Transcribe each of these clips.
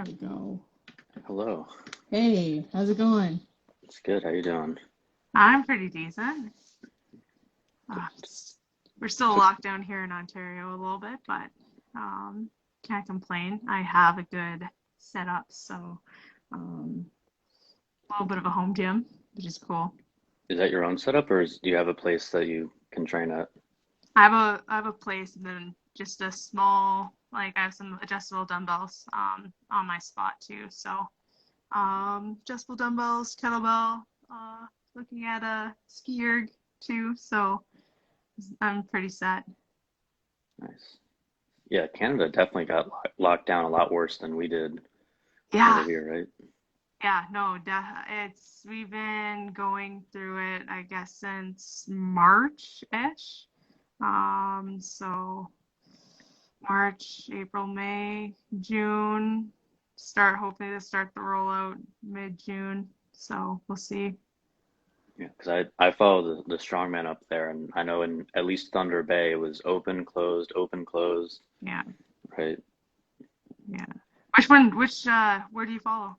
There we go. Hello. Hey, how's it going? It's good. How you doing? I'm pretty decent. Uh, Good. we're still So, locked down here in Ontario a little bit, but can't complain. I have a good setup, so um, a little bit of a home gym, which is cool. is that your own setup, or do you have a place that you can train at? I have a place and then just a small, like I have some adjustable dumbbells on my spot too. So adjustable dumbbells, kettlebell, looking at a ski erg too. So I'm pretty set. Nice. Yeah, Canada definitely got locked down a lot worse than we did over Yeah, here, right? yeah, no, it's we've been going through it, I guess, since March-ish. So March, April, May, June, start hoping to start the rollout mid-June. So we'll see. Yeah, because I follow the strongman up there, and I know in at least Thunder Bay it was open, closed, Yeah, right? yeah. Which one? Where do you follow?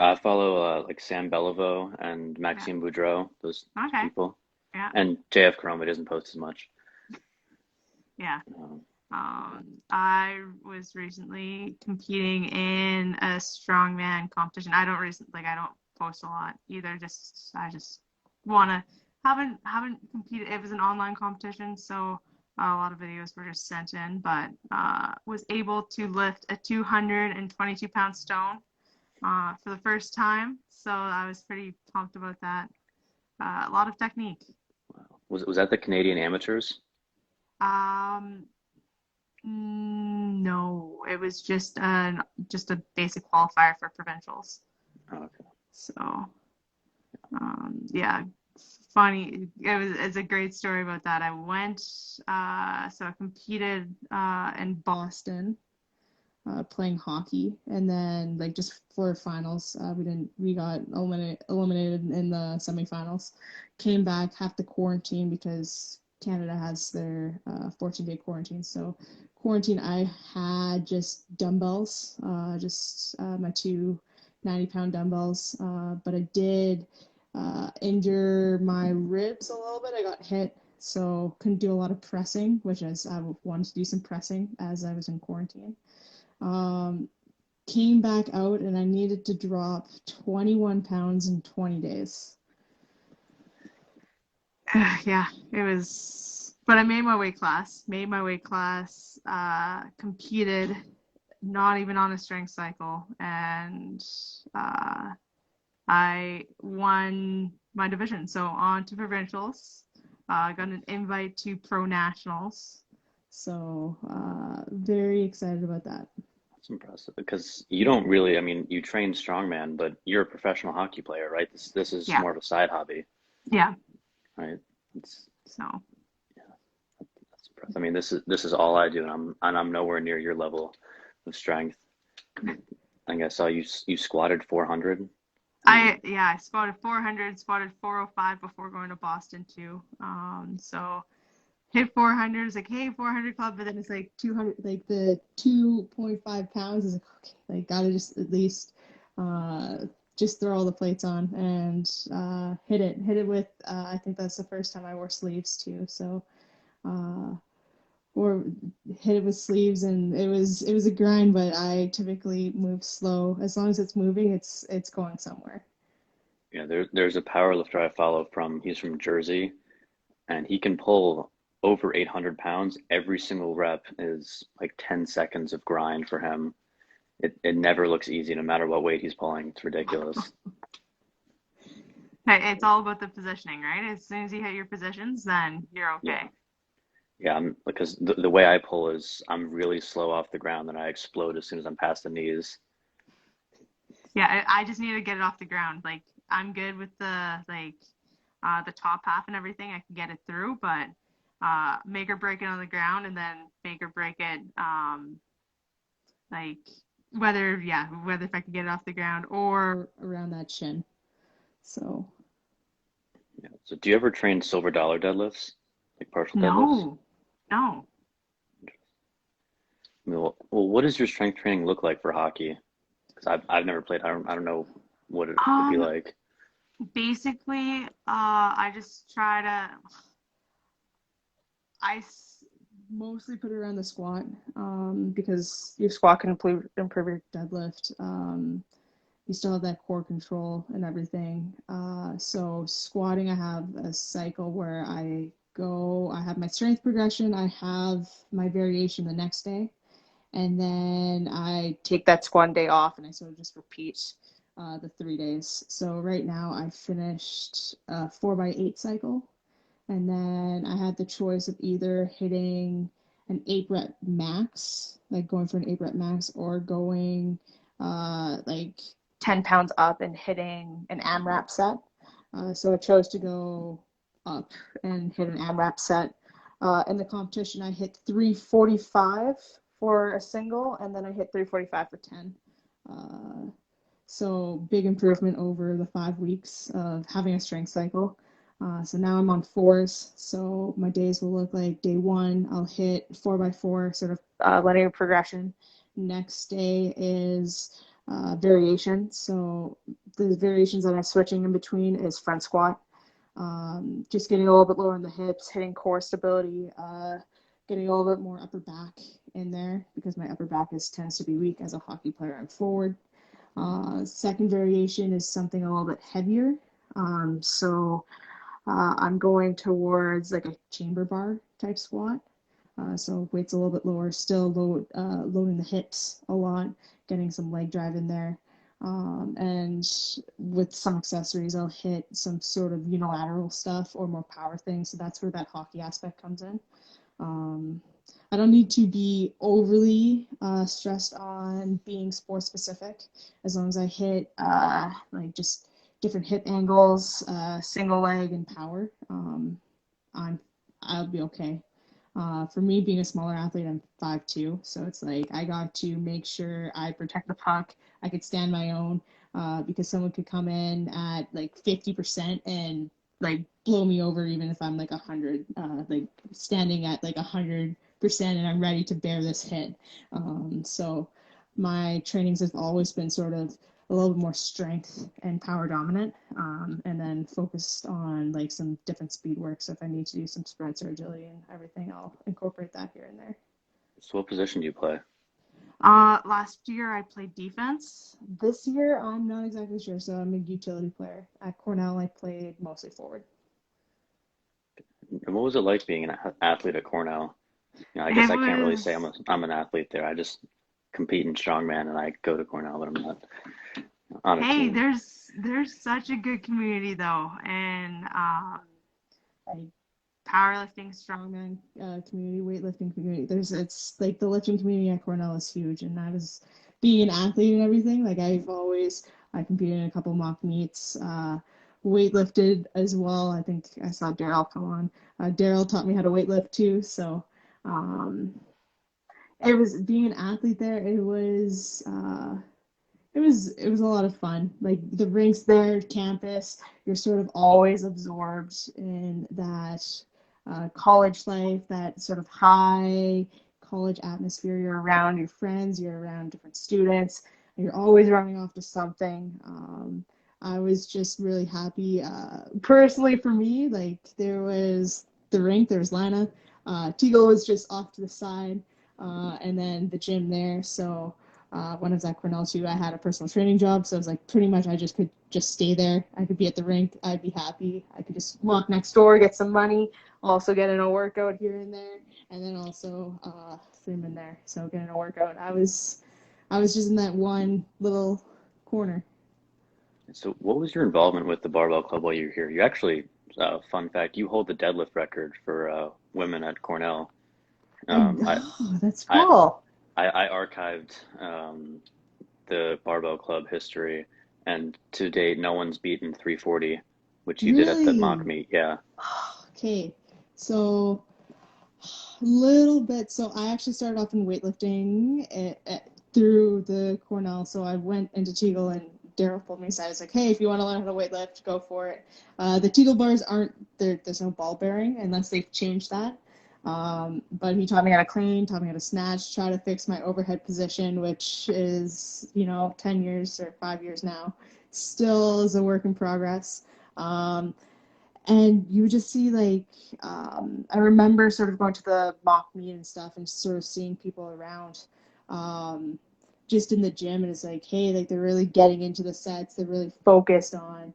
I follow like Sam Beliveau and Yeah. Maxime Boudreau, those Okay. people, Yeah. and JF Karama doesn't post as much. Yeah. Um, I was recently competing in a strongman competition. I don't post a lot either. I just wanna haven't competed. It was an online competition, so a lot of videos were just sent in, but was able to lift a 222-pound stone for the first time. So I was pretty pumped about that. A lot of technique. was that the Canadian amateurs? Um, No, it was just a basic qualifier for provincials. Oh, okay. So, yeah, funny. It's a great story about that. I competed in Boston, playing hockey, and then like just for finals, we got eliminated in the semifinals. Came back, have to quarantine because Canada has their 14-day quarantine. So quarantine, I had just dumbbells, just my two 90-pound dumbbells, but I did injure my ribs a little bit. I got hit, so couldn't do a lot of pressing, which is I wanted to do some pressing as I was in quarantine. Um, Came back out and I needed to drop 21 pounds in 20 days. Yeah, it was, but I made my weight class, competed, not even on a strength cycle, and uh, I won my division. So on to provincials, got an invite to pro nationals. So very excited about that. That's impressive because you don't really, I mean, you train strongman, but you're a professional hockey player, right? This is Yeah, more of a side hobby, yeah. right? It's So yeah, that's impressive. I mean, this is all I do, and I'm nowhere near your level of strength. I think I saw you squatted 400. I mean, I spotted 400, spotted 405 before going to Boston too. So hit 400, it's like, hey, 400 club, but then it's like 200, like the 2.5 pounds is like, okay, like gotta just at least uh, just throw all the plates on and hit it with, I think that's the first time I wore sleeves too. So, uh, or hit it with sleeves and it was a grind, but I typically move slow. As long as it's moving, it's going somewhere. there's a power lifter I follow he's from Jersey, and he can pull over 800 pounds. Every single rep is like 10 seconds of grind for him. It never looks easy, no matter what weight he's pulling. It's ridiculous. Hey, it's all about the positioning, right? As soon as you hit your positions, then you're Yeah. okay. Yeah, because the way I pull is I'm really slow off the ground, and I explode as soon as I'm past the knees. Yeah, I just need to get it off the ground. Like I'm good with the top half and everything. I can get it through, but make or break it on the ground and then make or break it like whether if I can get it off the ground or Around that shin. So Yeah. So do you ever train silver dollar deadlifts, like partial deadlifts? no, no. I mean, well, what does your strength training look like for hockey? Because I've never played. I don't know what it would be Um, like. Basically, I just try to, I mostly put it around the squat, because your squat can improve your deadlift. You still have that core control and everything. So squatting, I have a cycle where I have my strength progression, I have my variation the next day, and then I take that squat day off and I sort of just repeat the 3 days. So right now I finished a 4x8 cycle, and then I had the choice of either hitting an 8 rep max, like going for an 8 rep max, or going like 10 pounds up and hitting an AMRAP set. So I chose to go up and hit an AMRAP set. In the competition, I hit 345 for a single, and then I hit 345 for 10. So big improvement over the 5 weeks of having a strength cycle. So now I'm on fours. So my days will look like day one, I'll hit 4x4, sort of linear progression. Next day is variation. So the variations that I'm switching in between is front squat. Just getting a little bit lower in the hips, hitting core stability, getting a little bit more upper back in there because my upper back tends to be weak as a hockey player. I'm forward. Second variation is something a little bit heavier. So I'm going towards like a chamber bar type squat. So weight's a little bit lower, still loading the hips a lot, getting some leg drive in there. And with some accessories, I'll hit some sort of unilateral stuff or more power things. So that's where that hockey aspect comes in. I don't need to be overly stressed on being sport specific, as long as I hit like just different hip angles, single leg, and power. I'll be okay. For me, being a smaller athlete, I'm 5'2", so it's like I got to make sure I protect the puck. I could stand my own, because someone could come in at like 50% and like blow me over, even if I'm like 100, like standing at like 100% and I'm ready to bear this hit. So my trainings have always been sort of a little bit more strength and power dominant, and then focused on like some different speed work. So if I need to do some sprints or agility and everything, I'll incorporate that here and there. So what position do you play? Last year I played defense. This year, I'm not exactly sure. So I'm a utility player. At Cornell, I played mostly forward. And what was it like being an athlete at Cornell? I guess It I can't really say was, I'm an athlete there. I just compete in strongman and I go to Cornell, but I'm not on a hey, team. there's such a good community though, and I powerlifting, strongman community, weightlifting community. It's like the lifting community at Cornell is huge, and I was being an athlete and everything. Like I competed in a couple mock meets, weightlifted as well. I think I saw Daryl come on. Daryl taught me how to weightlift too. So um, it was being an athlete there. It was a lot of fun. Like the rinks there, campus, you're sort of always absorbed in that college life, that sort of high college atmosphere. You're around your friends, you're around different students, and you're always running off to something. I was just really happy. Personally, for me, like there was the rink, there was Lana. Teagle was just off to the side, and then the gym there. So when I was at Cornell too, I had a personal training job, so it was like pretty much I just could just stay there. I could be at the rink, I'd be happy. I could just walk next door, get some money, also get in a workout here and there, and then also Freeman there, so getting a workout. I was just in that one little corner. So what was your involvement with the Barbell Club while you were here? You actually, fun fact, you hold the deadlift record for women at Cornell. Um, I, Oh, that's I, cool. I archived the Barbell Club history, and to date, no one's beaten 340, which you did at the mock Really? meet. Yeah. Okay, so little bit. So I actually started off in weightlifting through the Cornell. So I went into Teagle, and Daryl pulled me aside. I was like, hey, if you want to learn how to weightlift, go for it. The Teagle bars aren't there. There's no ball bearing unless they've changed that. But he taught me how to clean, taught me how to snatch, try to fix my overhead position, which is, 10 years or 5 years now. Still is a work in progress. And you would just see I remember sort of going to the mock meet and stuff and sort of seeing people around just in the gym, and it's like, hey, they're really getting into the sets, they're really focused on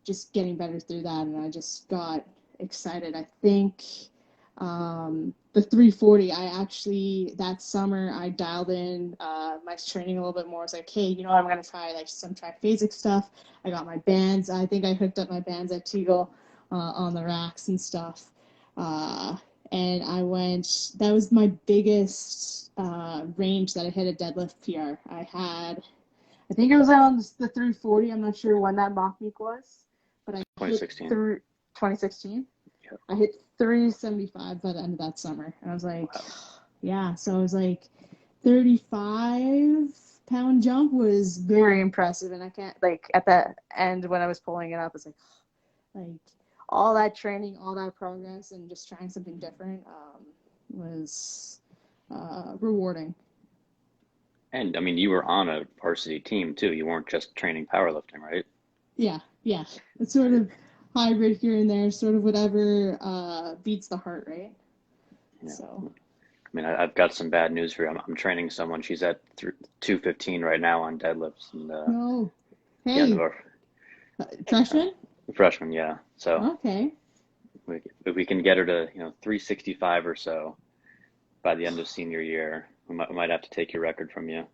just getting better through that, and I just got excited. I think the 340, that summer I dialed in my training a little bit more. It's like, hey, I'm going to try some triphasic stuff. I got my bands. I think I hooked up my bands at Teagle on the racks and stuff. And that was my biggest range that I hit a deadlift PR. I think it was on the 340. I'm not sure when that mock meet was, but I 2016. 2016. Yep. I hit 375 by the end of that summer. And I was like, wow. Yeah, so I was like, 35-pound jump was very impressive. And I can't, at the end when I was pulling it up, it's like all that training, all that progress, and just trying something different was rewarding. And I mean, you were on a varsity team too. You weren't just training powerlifting, right? Yeah. It's sort of hybrid here and there, sort of whatever beats the heart, right? Yeah. So. I mean, I've got some bad news for you. I'm training someone. She's at 215 right now on deadlifts. And, no. Hey. The end of our freshman? Freshman, yeah. So okay. If we can get her to 365 or so by the end of senior year, we might have to take your record from you.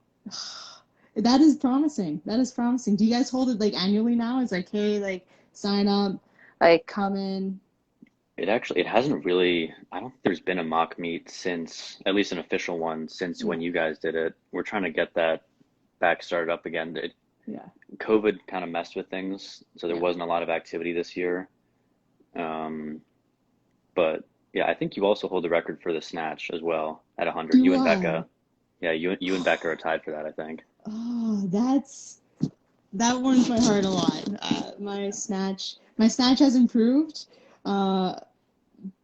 That is promising. Do you guys hold it annually now? It's like, hey, sign up, come in. It hasn't really. I don't think there's been a mock meet since, at least an official one, since when you guys did it. We're trying to get that back started up again. COVID kind of messed with things, so there wasn't a lot of activity this year. But yeah, I think you also hold the record for the snatch as well at 100. You and Becca. Yeah, you and Becca are tied for that, I think. Oh, that warms my heart a lot. My snatch has improved.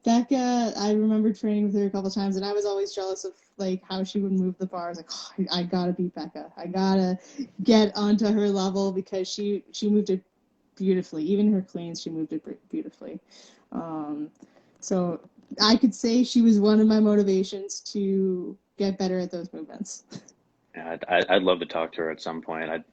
Becca, I remember training with her a couple times, and I was always jealous of how she would move the bar. I was like, oh, I gotta beat Becca. I gotta get onto her level because she moved it beautifully. Even her cleans, she moved it beautifully. So I could say she was one of my motivations to get better at those movements. Yeah, I'd love to talk to her at some point.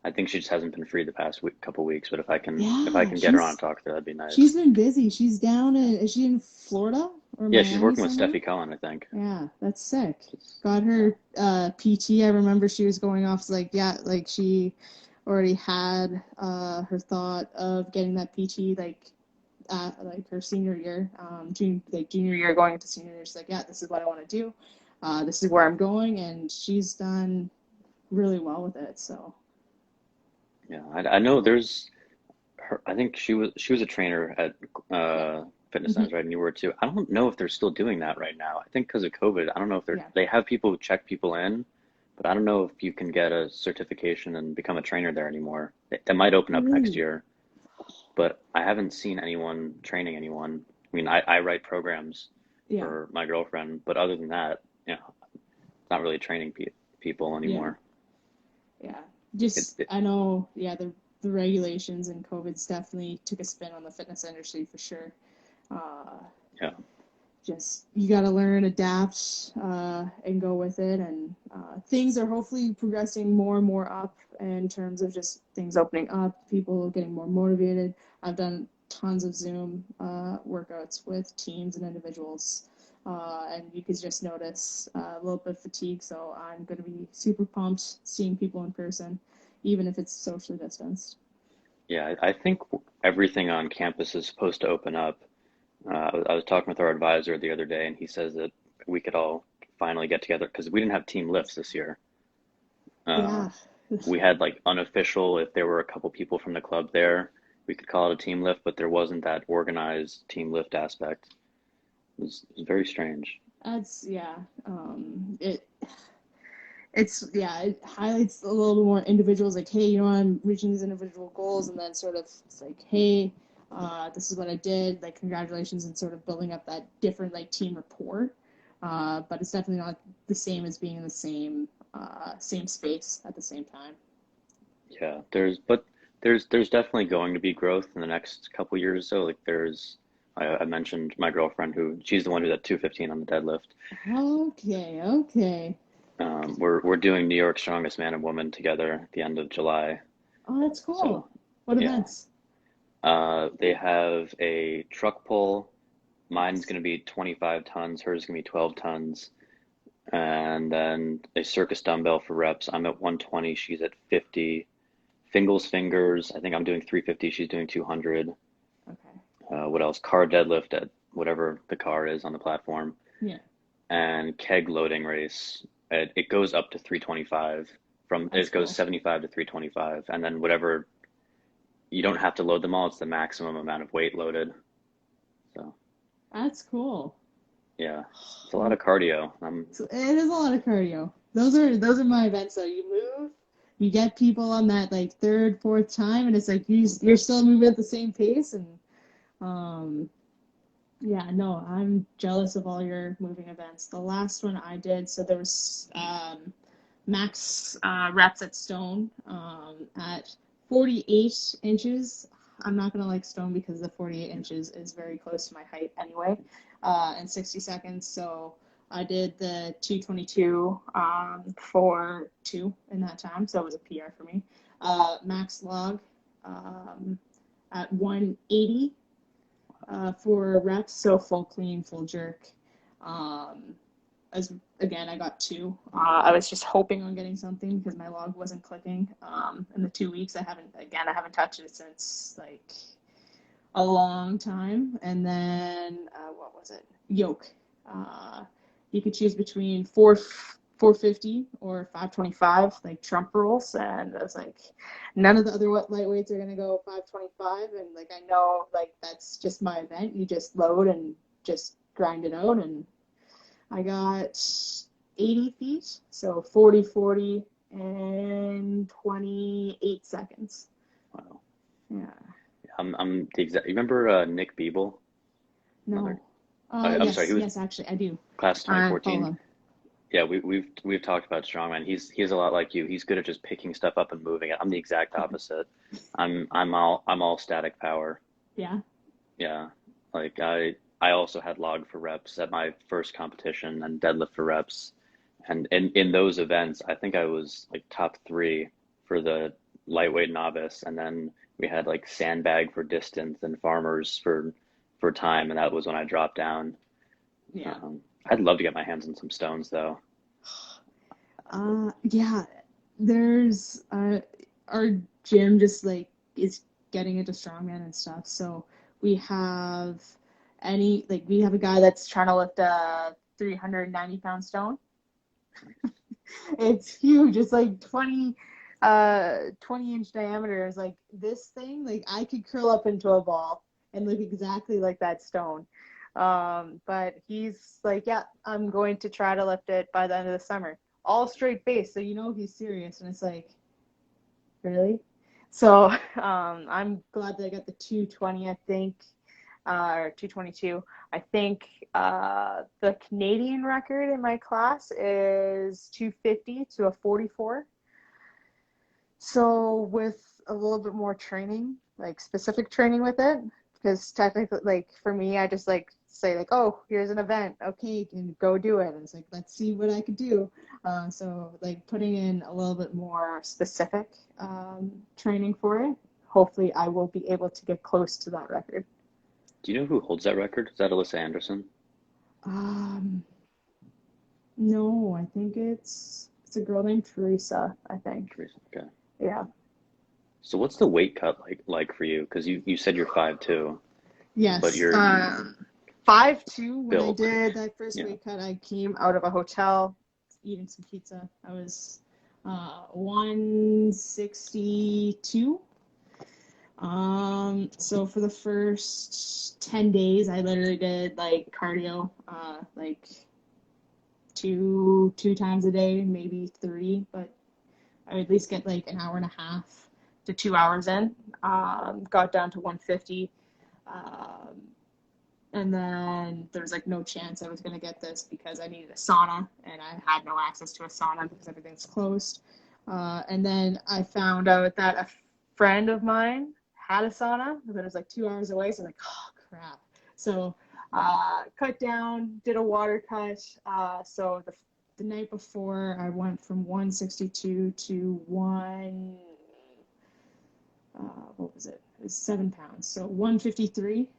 I think she just hasn't been free the past couple weeks, but if I can get her on and talk to her, that'd be nice. She's been busy. She's down is she in Florida or Miami? She's working with Steffi Cohen, I think. Yeah, that's sick. Got her PT. I remember she was going off she already had her thought of getting that PT her senior year, junior year going into senior year. She's like, yeah, this is what I want to do. This is where I'm going, and she's done really well with it. So. Yeah, I know there's her. I think she was a trainer at fitness centers, right? And you were too. I don't know if they're still doing that right now. I think because of COVID, I don't know if they have people who check people in, but I don't know if you can get a certification and become a trainer there anymore. That might open up next year, but I haven't seen anyone training anyone. I mean, I write programs for my girlfriend, but other than that, not really training people anymore. Yeah. I know, the regulations and COVID's definitely took a spin on the fitness industry for sure. Just, you got to learn, adapt, and go with it. And things are hopefully progressing more and more up in terms of just things opening up, people getting more motivated. I've done tons of Zoom workouts with teams and individuals. And you could just notice a little bit of fatigue. So I'm going to be super pumped seeing people in person, even if it's socially distanced. Yeah, I think everything on campus is supposed to open up. I was talking with our advisor the other day, and he says that we could all finally get together because we didn't have team lifts this year. We had unofficial, if there were a couple people from the club there, we could call it a team lift, but there wasn't that organized team lift aspect. It was very strange. It highlights a little bit more individuals, like, hey, I'm reaching these individual goals, and then sort of it's like, hey, This is what I did. Like, congratulations, and sort of building up that different like team rapport. But it's definitely not the same as being in the same space at the same time. Yeah, there's definitely going to be growth in the next couple years. So like I mentioned my girlfriend who she's the one who's at 215 on the deadlift. Okay, okay. We're doing New York Strongest Man and Woman together at the end of July. Oh, that's So cool. What yeah, events? they have a truck pull. Mine's Nice. going to be 25 tons. Hers is going to be 12 tons. And then a circus dumbbell for reps. I'm at 120. She's at 50. Fingles, fingers. I think I'm doing 350. She's doing 200. Okay. What else? Car deadlift at whatever the car is on the platform. Yeah, And keg loading race. It goes up to 325. that's It goes cool. 75 to 325. And then whatever, you don't have to load them all. It's the maximum amount of weight loaded. So That's cool. yeah, it's a lot of cardio. So it is a lot of cardio. Those are my events though. You move, you get people on that like third, fourth time, and it's like you're still moving at the same pace. And um, yeah, no, I'm jealous of all your moving events. The last one I did, so there was max reps at stone at 48 inches. I'm not gonna like stone because the 48 inches is very close to my height anyway, in 60 seconds. So I did the 222 for 2 in that time, so it was a PR for me. Max log um, at 180 for reps, so full clean, full jerk. Um, as again, I got 2. I was just hoping on getting something because my log wasn't clicking. In the 2 weeks, I haven't touched it since like a long time. And then what was it? Yoke. Uh, you could choose between 450 or 525, like Trump rules. And I was like, none of the other lightweights are gonna go 525. And like I know like that's just my event. You just load and just grind it out. And I got 80 feet, so 40, 40, and 28 seconds. Wow. Yeah. I'm the exact. You remember Nick Beeble? Another. No. I'm sorry. He was Yes, actually, I do. class I 2014. follow. Yeah, we've talked about strongman. He's a lot like you. He's good at just picking stuff up and moving it. I'm the exact opposite. I'm all static power. Yeah. Yeah, like I also had log for reps at my first competition and deadlift for reps, and in those events, I think I was like top 3 for the lightweight novice, and then we had like sandbag for distance and farmers for time, and that was when I dropped down. Yeah. I'd love to get my hands on some stones though. Yeah. There's our gym just like is getting into strongman and stuff. So we have we have a guy that's trying to lift a 390-pound stone. It's huge. It's like 20-inch diameter. It's like this thing, like I could curl up into a ball and look exactly like that stone. But he's like, yeah, I'm going to try to lift it by the end of the summer. All straight base, so you know he's serious. And it's like, really? So I'm glad that I got the 220, I think, or 222. I think the Canadian record in my class is 250 to a 44. So with a little bit more training, like specific training with it, because technically, like for me, I just like say like, oh, here's an event, okay, you can go do it. And it's like, let's see what I could do. So like putting in a little bit more specific training for it, hopefully I will be able to get close to that record. Do you know who holds that record? Is that Alyssa Anderson? Um, no, I think it's a girl named Teresa, I think. Teresa. Okay. Yeah. So what's the weight cut like for you? Because you said you're 5'2", but Yes. you're 5'2". When I built. did that first Yeah. weight cut, I came out of a hotel eating some pizza. I was 162. So for the first 10 days, I literally did like cardio, like two times a day, maybe 3, but I would at least get like an hour and a half to 2 hours in. Got down to 150. Um, and then there was like no chance I was going to get this because I needed a sauna and I had no access to a sauna because everything's closed. And then I found out that a friend of mine had a sauna, but it was like 2 hours away. So I'm like, oh, crap. So cut down, did a water cut. So the night before, I went from 162 to what was it? It was 7 pounds. So 153.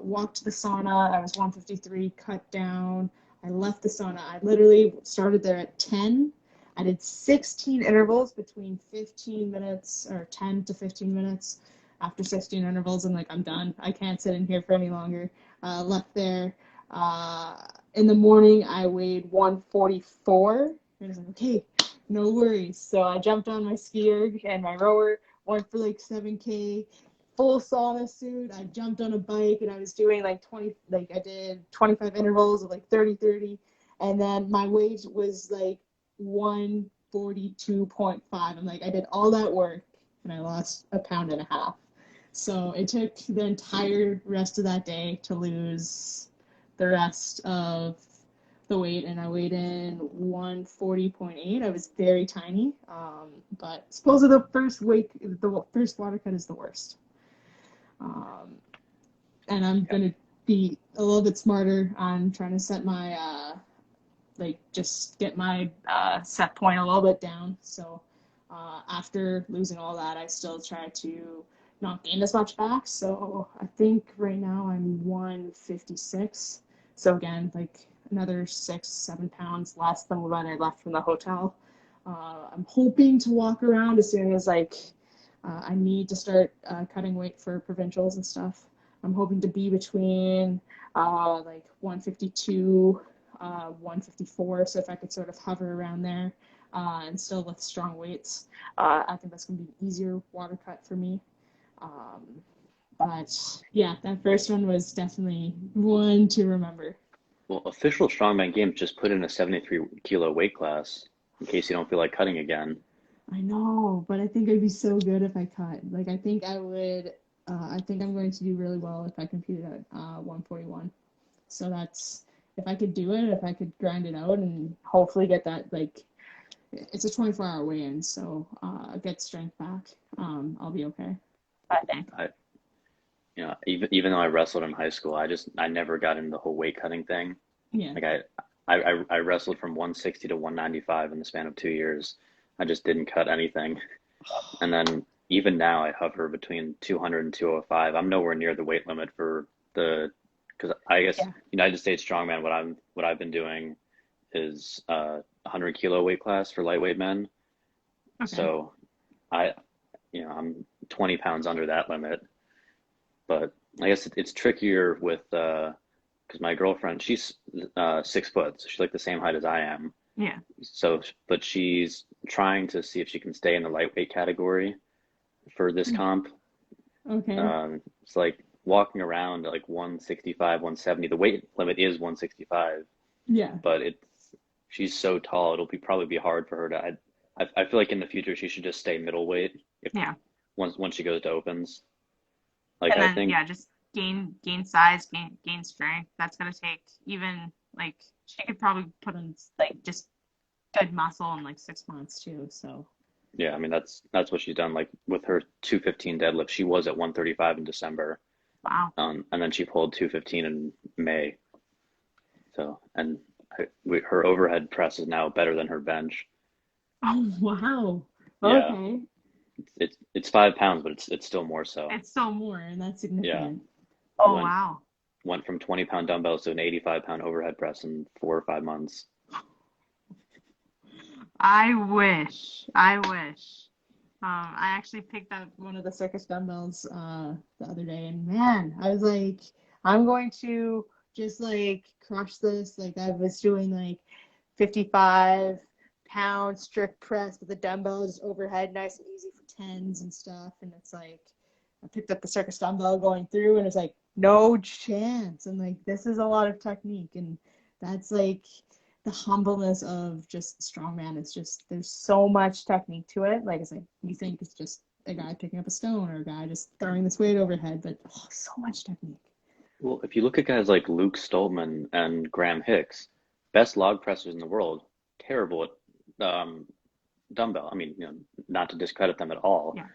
Walked to the sauna. I was 153, cut down. I left the sauna. I literally started there at 10. I did 16 intervals between 15 minutes or 10 to 15 minutes. After 16 intervals, I'm like, I'm done. I can't sit in here for any longer. Left there. In the morning, I weighed 144. And I was like, okay, no worries. So I jumped on my skier and my rower, went for like 7K, full sauna suit. I jumped on a bike and I was doing like I did 25 intervals of like 30. And then my weight was like 142.5. I'm like, I did all that work and I lost 1.5 pounds. So it took the entire rest of that day to lose the rest of the weight, and I weighed in 140.8. I was very tiny, but supposedly the first water cut is the worst. And I'm gonna be a little bit smarter on trying to set my just get my set point a little bit down. So after losing all that, I still try to not gain as much back. So I think right now I'm 156. So again, like another 6-7 pounds less than when I left from the hotel. I'm hoping to walk around as soon as I need to start cutting weight for provincials and stuff. I'm hoping to be between 152, 154. So if I could sort of hover around there and still with strong weights, I think that's going to be an easier water cut for me. But yeah, that first one was definitely one to remember. Well, official strongman games just put in a 73 kilo weight class in case you don't feel like cutting again. I know, but I think I'd be so good if I cut. Like, I think I would, I think I'm going to do really well if I competed at 141. So that's, if I could do it, if I could grind it out and hopefully get that, like, it's a 24-hour weigh-in, so get strength back, I'll be okay, I think. Even though I wrestled in high school, I never got into the whole weight cutting thing. Yeah. Like I wrestled from 160 to 195 in the span of 2 years. I just didn't cut anything. And then even now I hover between 200 and 205. I'm nowhere near the weight limit because I guess United States Strongman, what I've been doing is 100 kilo weight class for lightweight men. Okay. So I'm 20 pounds under that limit. But I guess it's trickier with because my girlfriend, she's 6 foot, so she's like the same height as I am. Yeah. So, but she's trying to see if she can stay in the lightweight category for this comp. Okay. It's like walking around at like 165, 170. The weight limit is 165. Yeah. But she's so tall, it'll probably be hard for her to. I feel like in the future she should just stay middleweight once she goes to opens. Like and then, I think just gain size, gain strength. That's gonna take even like she could probably put in like just good muscle in like 6 months too. So yeah, I mean that's what she's done. Like with her 215 deadlift, she was at 135 in December. Wow. And then she pulled 215 in May. So her overhead press is now better than her bench. Oh wow. Yeah. Okay. It's 5 pounds, but it's still more so. It's still more, and that's significant. Yeah. Oh wow. Went from 20-pound dumbbells to an 85-pound overhead press in 4 or 5 months. I wish. I actually picked up one of the circus dumbbells the other day, and man, I was like, I'm going to just like crush this. Like I was doing like 55-pound strict press with the dumbbells overhead, nice and easy for tens and stuff. And it's like I picked up the circus dumbbell going through, and it's like no chance. And like this is a lot of technique, and that's like the humbleness of just strongman. It's just there's so much technique to it. Like I said, you think it's just a guy picking up a stone or a guy just throwing this weight overhead, but so much technique. Well, if you look at guys like Luke Stoltman and Graham Hicks, best log pressers in the world, terrible at dumbbell. I mean, not to discredit them at all, Yeah.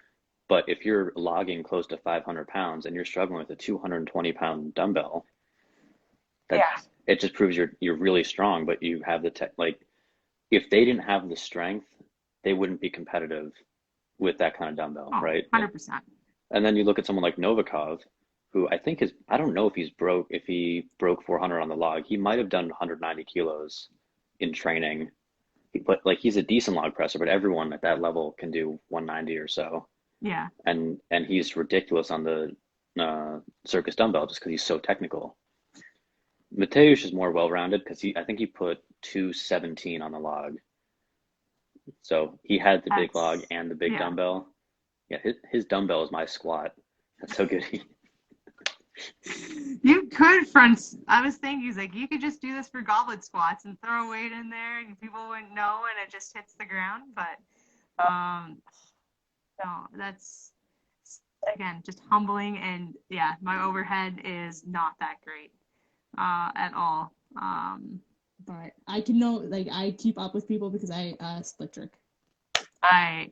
but if you're logging close to 500 pounds and you're struggling with a 220-pound dumbbell, that Yeah. it just proves you're really strong, but you have the tech. Like, if they didn't have the strength, they wouldn't be competitive with that kind of dumbbell, Oh, right? 100%. And then you look at someone like Novikov, who I think I don't know if he broke 400 on the log. He might have done 190 kilos in training, but like he's a decent log presser, but everyone at that level can do 190 or so. Yeah. And he's ridiculous on the circus dumbbell just because he's so technical. Mateusz is more well-rounded because I think he put 217 on the log. So he had the big log and the big dumbbell. Yeah, his dumbbell is my squat. That's how good he. You could I was thinking, he's like, you could just do this for goblet squats and throw a weight in there and people wouldn't know and it just hits the ground. But no, that's, again, just humbling. And yeah, my overhead is not that great at all. But I can know, like, I keep up with people because I split jerk. I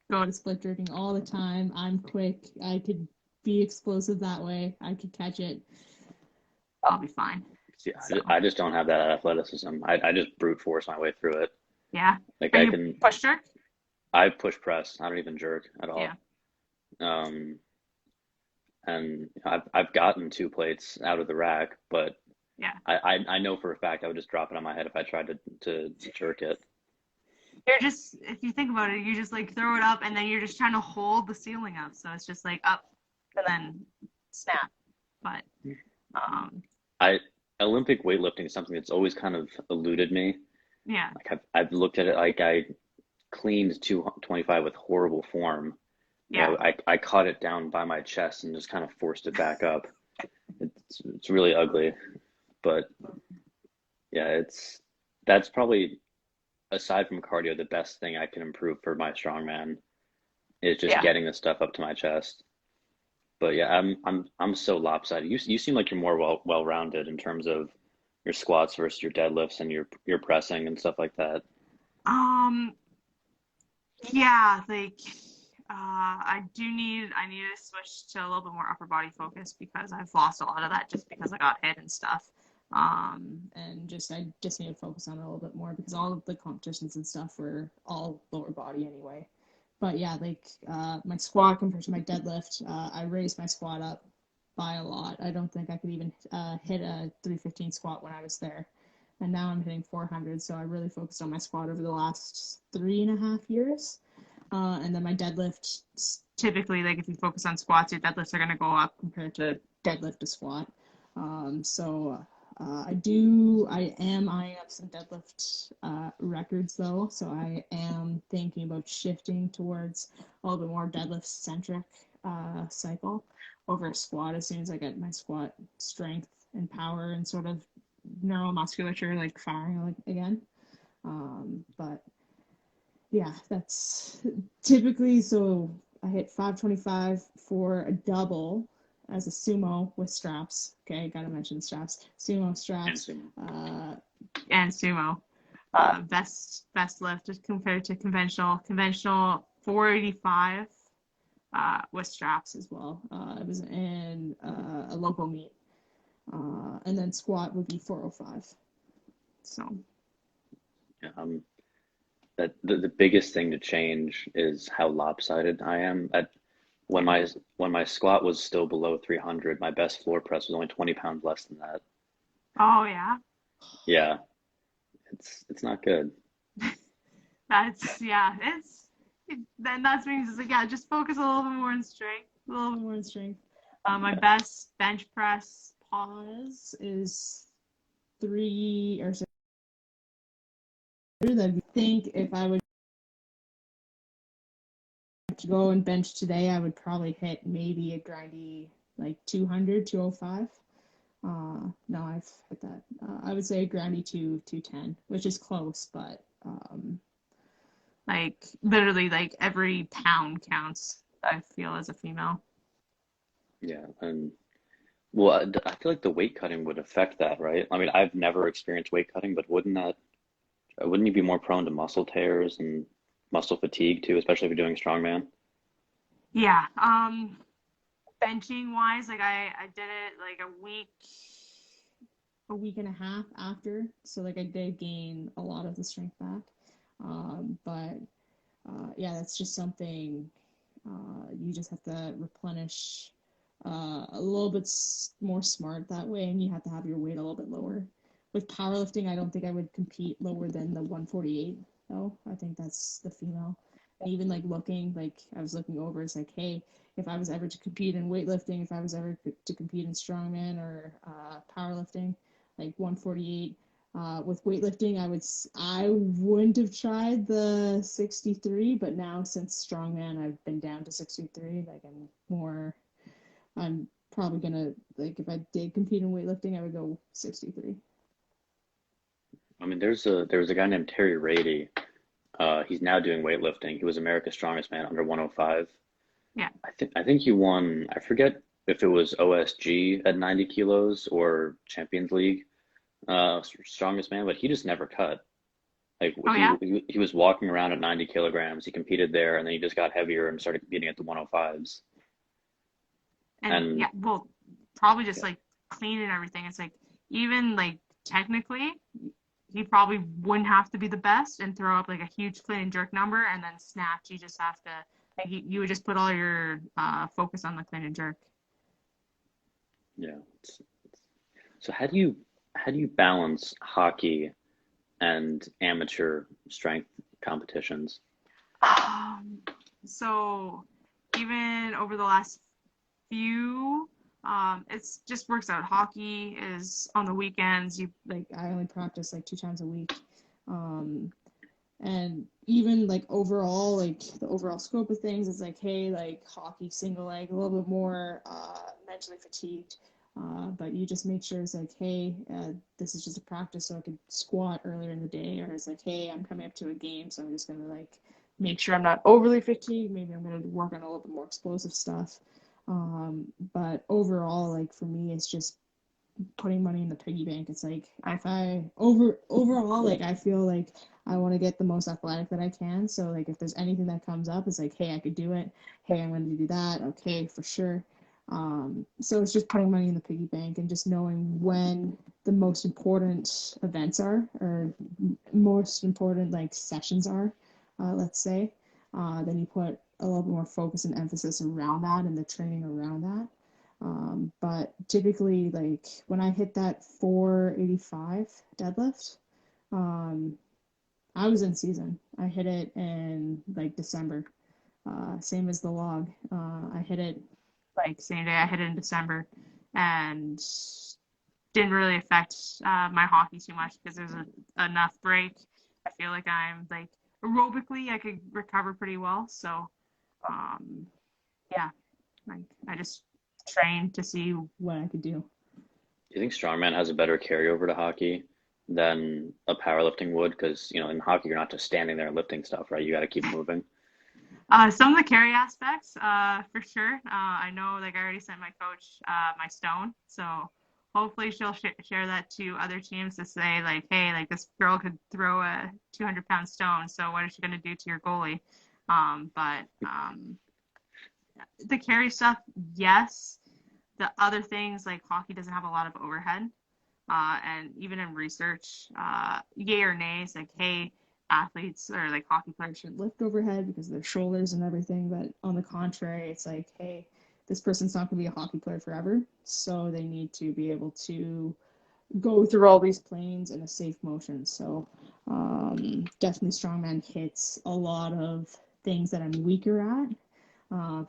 go to split jerking all the time. I'm quick. I could be explosive that way. I could catch it. I'll be fine. See, I just don't have that athleticism. I just brute force my way through it. Yeah. Like I can push jerk. I push press. I don't even jerk at all. Yeah. And I've gotten 2 plates out of the rack, but yeah, I know for a fact I would just drop it on my head if I tried to jerk it. You're just, if you think about it, you just like throw it up and then you're just trying to hold the ceiling up. So it's just like up and then snap. But Olympic weightlifting is something that's always kind of eluded me. Yeah. Like I've looked at it, like I cleaned 225 with horrible form. Yeah. I caught it down by my chest and just kind of forced it back up. It's really ugly, but yeah, that's probably, aside from cardio, the best thing I can improve for my strongman is just getting the stuff up to my chest. But yeah, I'm so lopsided. You seem like you're more well-rounded in terms of your squats versus your deadlifts and your pressing and stuff like that. Yeah, like I need to switch to a little bit more upper body focus because I've lost a lot of that just because I got hit and stuff. And I just need to focus on it a little bit more because all of the competitions and stuff were all lower body anyway. But yeah, like my squat compared to my deadlift, I raised my squat up by a lot. I don't think I could even hit a 315 squat when I was there. And now I'm hitting 400, so I really focused on my squat over the last 3.5 years. And then my deadlift, typically, like if you focus on squats, your deadlifts are going to go up compared to deadlift to squat. I am eyeing up some deadlift records though, so I am thinking about shifting towards a little bit more deadlift centric cycle over squat as soon as I get my squat strength and power and sort of neuromusculature like firing again. But yeah, that's typically, so I hit 525 for a double as a sumo with straps. Okay, gotta mention straps. Sumo straps. And sumo. Best lift compared to conventional. Conventional 485 with straps as well. It was in a local meet. And then squat would be 405. So. That the biggest thing to change is how lopsided I am. When my squat was still below 300, my best floor press was only 20 pounds less than that. Oh yeah. Yeah, it's not good. Then that means like just focus a little bit more on strength. A little bit more on strength. My best bench press pause is 3 or 6. I think if I would to go and bench today, I would probably hit maybe a grindy like 200, 205. No, I've hit that. I would say a grindy 210, which is close, but Like literally, like every pound counts, I feel, as a female. Yeah, and well, I feel like the weight cutting would affect that, right? I mean, I've never experienced weight cutting, but wouldn't you be more prone to muscle tears and muscle fatigue too, especially if you're doing strongman? Yeah. Benching wise, like I did it like A week and a half after, so like I did gain a lot of the strength back. But yeah, that's just something you just have to replenish a little bit more smart that way, and you have to have your weight a little bit lower. With powerlifting, I don't think I would compete lower than the 148 though. I think that's the female. And even like looking, like I was looking over, it's like, hey, if I was ever to compete in weightlifting, if I was ever to compete in strongman or powerlifting, like 148. With weightlifting, I wouldn't have tried the 63, but now since strongman, I've been down to 63. Like I'm probably gonna like if I did compete in weightlifting, I would go 63. I mean, there was a guy named Terry Rady. He's now doing weightlifting. He was America's Strongest Man under 105. yeah. I think he won. I forget if it was OSG at 90 kilos or Champions League Strongest Man, but he just never cut. Like Oh he yeah. he was walking around at 90 kilograms. He competed there, and then he just got heavier and started competing at the 105s. And And yeah, well, probably just like clean and everything. It's like even like technically, you probably wouldn't have to be the best and throw up like a huge clean and jerk number and then snatch. You just have to like you would just put all your focus on the clean and jerk. yeah, so how do you balance hockey and amateur strength competitions? Um, so even over the last few, it's just works out. Hockey is on the weekends. You Like I only practice like 2 times a week. Um, and even like overall, like the overall scope of things is like, hey, like hockey single leg, a little bit more mentally fatigued. But you just make sure it's like, hey, this is just a practice, so I could squat earlier in the day, or it's like, hey, I'm coming up to a game, so I'm just gonna like make sure I'm not overly fatigued. Maybe I'm gonna work on a little bit more explosive stuff. But overall, like for me, it's just putting money in the piggy bank. It's like if I overall like I feel like I want to get the most athletic that I can. So like if there's anything that comes up, it's like, hey, I could do it. Hey, I'm going to do that. Okay, for sure. So it's just putting money in the piggy bank and just knowing when the most important events are or most important like sessions are, let's say. Then you put a little bit more focus and emphasis around that and the training around that. But typically, like when I hit that 485 deadlift, um, I was in season. I hit it in like December, same as the log. I hit it like same day. I hit it in December, and didn't really affect my hockey too much because there's enough break. I feel like I'm like aerobically I could recover pretty well. So um, yeah, like I just trained to see what I could do. Do you think strongman has a better carryover to hockey than a powerlifting would? Because, in hockey, you're not just standing there and lifting stuff, right? You got to keep moving. Some of the carry aspects, for sure. I know, like I already sent my coach my stone, so hopefully she'll share that to other teams to say like, hey, like this girl could throw a 200-pound stone, so what is she gonna do to your goalie? But the carry stuff, yes. The other things like hockey doesn't have a lot of overhead, and even in research, yay or nay, it's like, hey, athletes or like hockey players Should lift overhead because of their shoulders and everything. But on the contrary, it's like, hey, this person's not going to be a hockey player forever. So they need to be able to go through all these planes in a safe motion. So definitely strongman hits a lot of things that I'm weaker at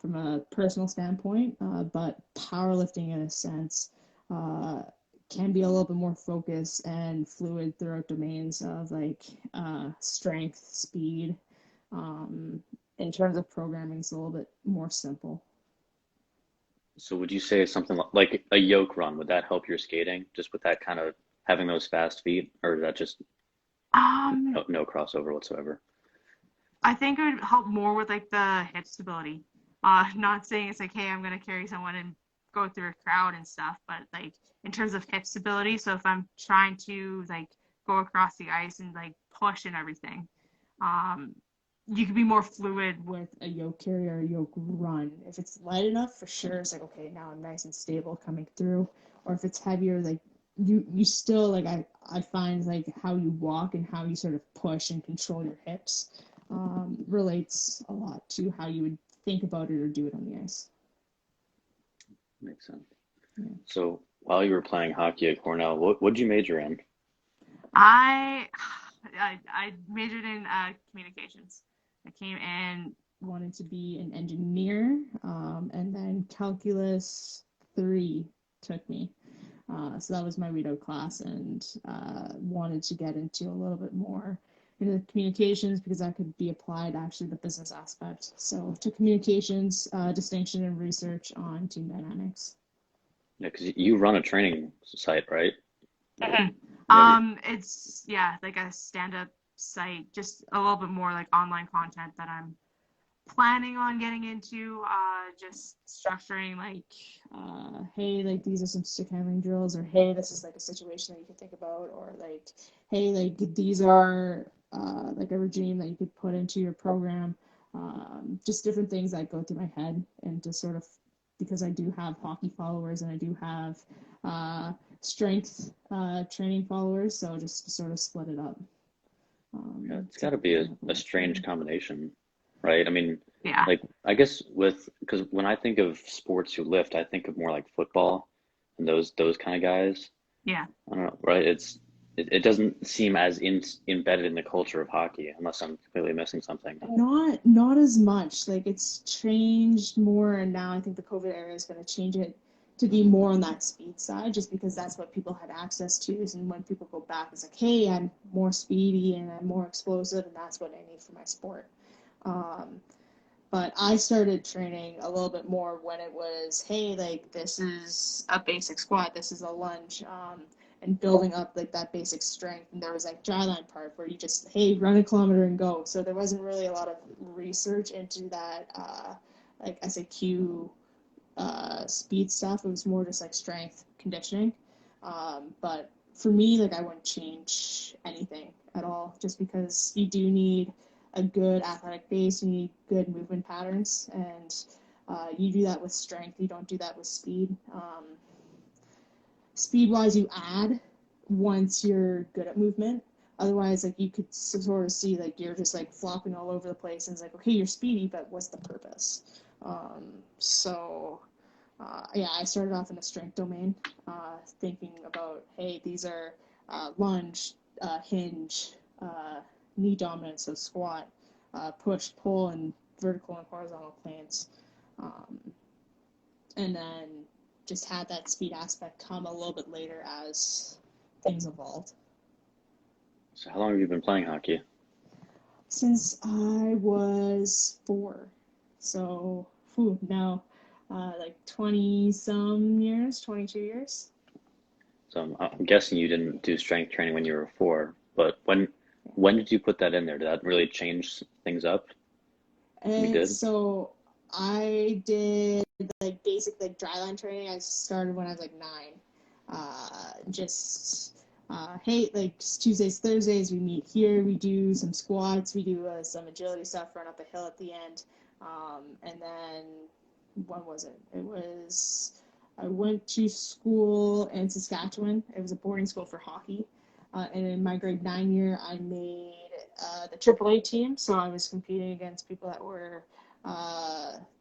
from a personal standpoint, but powerlifting in a sense uh, can be a little bit more focused and fluid throughout domains of like strength, speed. Um, in terms of programming, it's a little bit more simple. So would you say something like a yoke run, would that help your skating just with that kind of having those fast feet, or is that just um no crossover whatsoever? I think it would help more with like the hip stability. Not saying it's like, hey, I'm gonna carry someone and go through a crowd and stuff, but like in terms of hip stability. So if I'm trying to like go across the ice and like push and everything, um, you can be more fluid. With a yoke carry or a yoke run. If it's light enough, for sure, it's like, okay, now I'm nice and stable coming through. Or if it's heavier, like you still like I find like how you walk and how you sort of push and control your hips relates a lot to how you would think about it or do it on the ice. Makes sense. Yeah. So while you were playing hockey at Cornell, what did you major in? I I majored in communications. I came in. Wanted to be an engineer, and then calculus 3 took me. So that was my readout class, and wanted to get into a little bit more into the communications because that could be applied actually the business aspect. So to communications, distinction and research on team dynamics. Yeah, because you run a training site, right? Mhm. Yeah, It's yeah, like a stand-up site, just a little bit more like online content that I'm planning on getting into, just structuring like, hey, like these are some stick handling drills, or hey, this is like a situation that you could think about, or like, hey, like these are like a regime that you could put into your program. Just different things that go through my head, and to sort of, because I do have hockey followers and I do have strength training followers, so just to sort of split it up. yeah, it's got To to be kind of a like, strange combination, right? I mean, yeah, like I guess because when I think of sports who lift, I think of more like football and those kind of guys. yeah. I don't know, right? It doesn't seem as embedded in the culture of hockey, unless I'm completely missing something. not as much. Like it's changed more, and now I think the COVID era is going to change it to be more on that speed side, just because that's what people had access to. And when people go back, it's like, hey, I'm more speedy and I'm more explosive, and that's what I need for my sport. Um, but I started training a little bit more when it was, hey, like this is a basic squat, this is a lunge, and building up like that basic strength. And there was like dry line part where you just, hey, run a kilometer and go. So there wasn't really a lot of research into that, like SAQ speed stuff. It was more just like strength conditioning. But for me, like I wouldn't change anything at all, just because you do need a good athletic base, you need good movement patterns, and you do that with strength. You don't do that with speed. Speed wise, you add once you're good at movement. Otherwise, like you could sort of see like you're just like flopping all over the place, and it's like, okay, you're speedy, but what's the purpose? So yeah, I started off in the strength domain, thinking about, hey, these are lunge, hinge, knee dominance, so squat, push, pull, and vertical and horizontal planes. Um, and then just had that speed aspect come a little bit later as things evolved. So how long have you been playing hockey? Since I was 4, so now like 20 some years, 22 years. So I'm guessing you didn't do strength training when you were 4, but when did you put that in there? Did that really change things up? Any And good? so I did like basic like dryland training. I started when I was like 9. Just hey, like Tuesdays, Thursdays, we meet here. We do some squats. We do some agility stuff. Run up a hill at the end. And then when was it? It was I went to school in Saskatchewan. It was a boarding school for hockey. And in my grade 9 year, I made the AAA team. So I was competing against people that were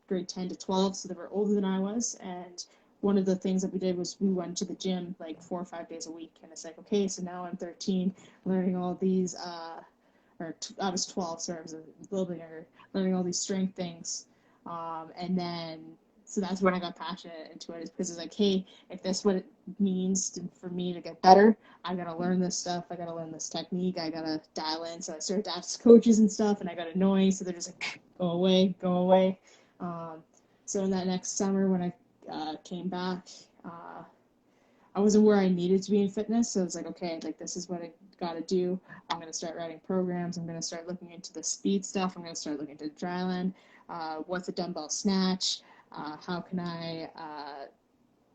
grade 10 to 12, so they were older than I was. And one of the things that we did was we went to the gym like 4 or 5 days a week. And it's like, okay, so now I'm 13, learning all these, I was 12, so I was a little bit younger, learning all these strength things. And then, so that's when I got passionate into it, is because it's like, hey, if that's what it means for me to get better, I gotta learn this stuff. I gotta learn this technique. I gotta dial in. So I started to ask coaches and stuff, and I got annoying. So they're just like, go away, go away. So in that next summer, when I came back, I wasn't where I needed to be in fitness. So it's like, okay, like this is what I got to do. I'm going to start writing programs. I'm going to start looking into the speed stuff. I'm going to start looking into dryland. What's a dumbbell snatch? How can I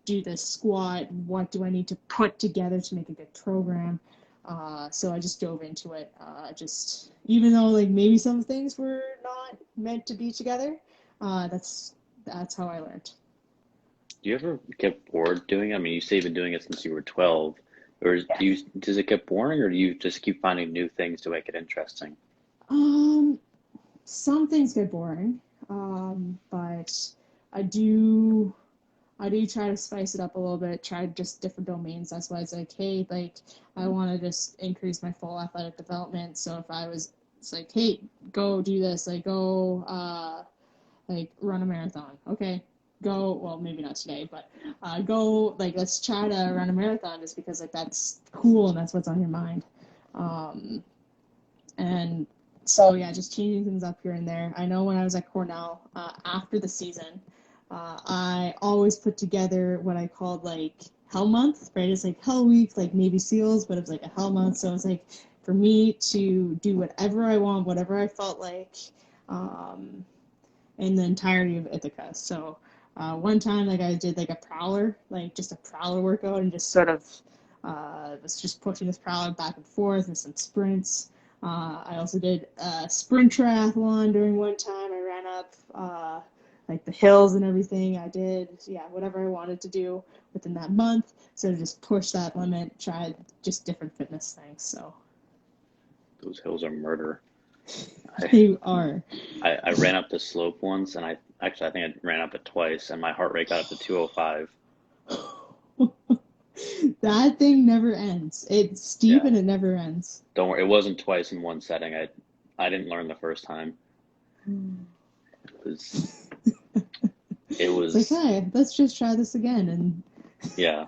do this squat? What do I need to put together to make a good program? So I just dove into it. Just even though like maybe some things were not meant to be together, that's how I learned. Do you ever get bored doing it? I mean, you say you've been doing it since you were 12, or does it get boring, or do you just keep finding new things to make it interesting? Um, some things get boring, but I do try to spice it up a little bit, try just different domains. That's why it's like, hey, like I want to just increase my full athletic development. So if it's like, hey, go do this, like go, like run a marathon. Okay, go. Well, maybe not today, but go. Like let's try to run a marathon just because like that's cool and that's what's on your mind. Um, and so yeah, just changing things up here and there. I know when I was at Cornell, after the season, I always put together what I called like Hell Month, right? It's like Hell Week, like Navy SEALs, but it was like a Hell Month. So it was like for me to do whatever I want, whatever I felt like, um, in the entirety of Ithaca. So one time, like I did like a prowler, like just a prowler workout, and just sort of was just pushing this prowler back and forth and some sprints. I also did a sprint triathlon during one time. I ran up like the hills and everything. I did, yeah, whatever I wanted to do within that month. So just push that limit, tried just different fitness things. So Those hills are murder. I, they are. I ran up the slope once, and I think I ran up it twice, and my heart rate got up to 205. That thing never ends. It's steep Yeah, and it never ends. don't worry, it wasn't twice in one setting. I didn't learn the first time. It was it It's like, was hey, let's just try this again. And yeah,